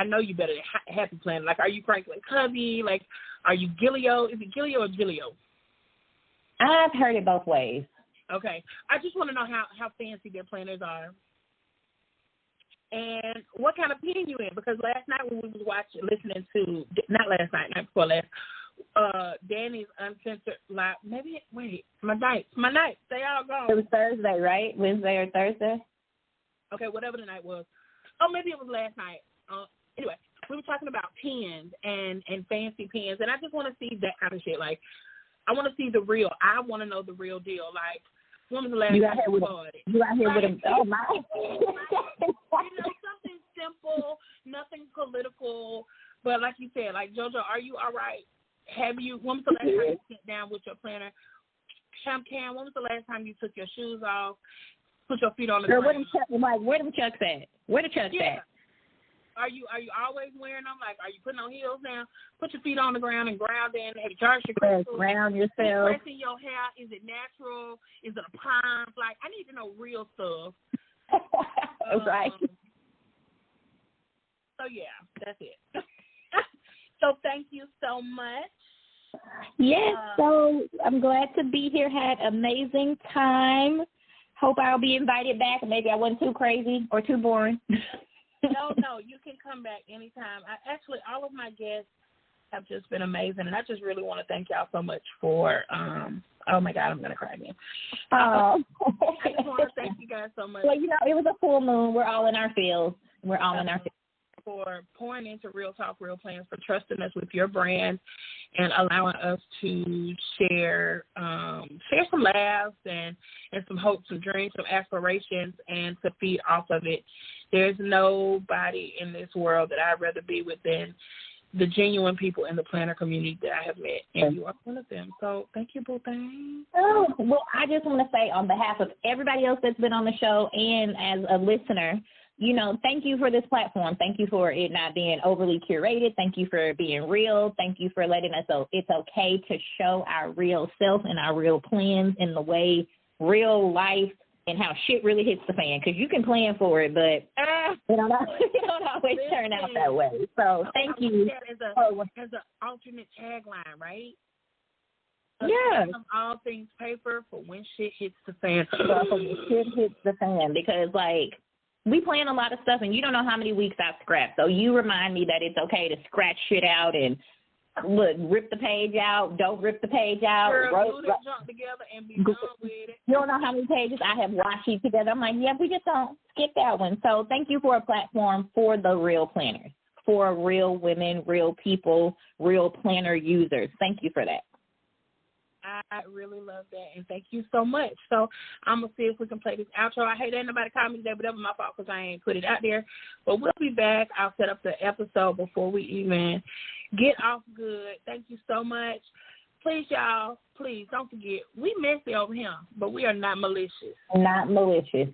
know you better than Happy Planner. Are you Franklin Covey? Are you Gilio? Is it Gilio or Gilio? I've heard it both ways. Okay. I just want to know how fancy their planners are. And what kind of pen you in? Because last night when we was listening to, not last night, night before last, Danny's Uncensored Live. My night. They all gone. It was Thursday, right? Wednesday or Thursday? Okay, whatever the night was. Oh, maybe it was last night. Anyway, we were talking about pens and fancy pens, and I just want to see that kind of shit. I want to see the real. I want to know the real deal. When was the last time you bought it? You out here with a, oh my. Something simple, nothing political, but like you said, JoJo, are you all right? When was the last time you sat down with your planner? Cam, when was the last time you took your shoes off, put your feet on the ground? Where them Chucks at? Where the Chucks at? Are you always wearing them? Are you putting on heels now? Put your feet on the ground and ground in. Have you charged your crystals? Ground yourself. Pressing your hair. Is it natural? Is it a perm? I need to know real stuff. Right. So, yeah, that's it. So, thank you so much. Yes, so I'm glad to be here. Had amazing time. Hope I'll be invited back. Maybe I wasn't too crazy or too boring. No, you can come back anytime. All of my guests have just been amazing, and I just really want to thank y'all so much for, oh, my God, I'm going to cry again. I just want to thank you guys so much. Well, it was a full moon. We're all in our fields. For pouring into Real Talk, Real Plans, for trusting us with your brand and allowing us to share some laughs and some hopes, some dreams, some aspirations, and to feed off of it. There's nobody in this world that I'd rather be with than the genuine people in the planner community that I have met, and you are one of them. So thank you, Boo Thing. Oh, well, I just want to say on behalf of everybody else that's been on the show and as a listener, thank you for this platform. Thank you for it not being overly curated. Thank you for being real. Thank you for letting us know it's okay to show our real self and our real plans in the way real life and how shit really hits the fan. Because you can plan for it, but it don't always turn out that way. So thank you. As an alternate tagline, right? Yeah. All things paper for when shit hits the fan. When shit hits the fan, because we plan a lot of stuff, and you don't know how many weeks I've scrapped. So you remind me that it's okay to scratch shit out and rip the page out, don't rip the page out. Glue that junk together and be done with it. You don't know how many pages I have washi together. I'm like, yeah, we just don't skip that one. So thank you for a platform for the real planners, for real women, real people, real planner users. Thank you for that. I really love that, and thank you so much. So I'm going to see if we can play this outro. I hate that nobody called me today, but that was my fault because I ain't put it out there. But we'll be back. I'll set up the episode before we even get off good. Thank you so much. Please, y'all, don't forget, we messy over here, but we are not malicious. Not malicious.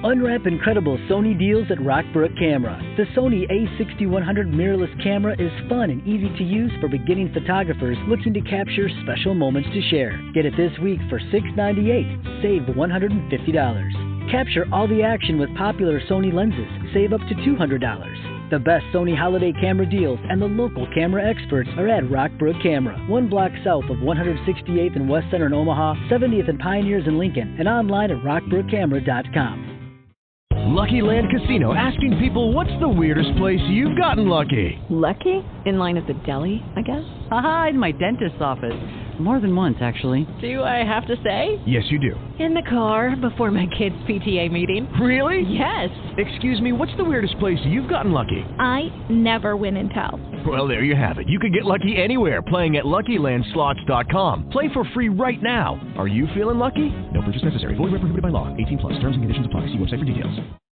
Unwrap incredible Sony deals at Rockbrook Camera. The Sony a6100 mirrorless camera is fun and easy to use for beginning photographers looking to capture special moments to share. Get it this week for $698. Save $150. Capture all the action with popular Sony lenses. Save up to $200. The best Sony holiday camera deals and the local camera experts are at Rockbrook Camera, 1 block south of 168th and West Center in Omaha, 70th and Pioneers in Lincoln, and online at rockbrookcamera.com. Lucky Land Casino, asking people, what's the weirdest place you've gotten lucky? Lucky? In line at the deli, I guess? Aha, in my dentist's office. More than once, actually. Do I have to say? Yes, you do. In the car before my kids' PTA meeting. Really? Yes. Excuse me, what's the weirdest place you've gotten lucky? I never win and tell. Well, there you have it. You can get lucky anywhere, playing at LuckyLandSlots.com. Play for free right now. Are you feeling lucky? No purchase necessary. Void where prohibited by law. 18+. Terms and conditions apply. See website for details.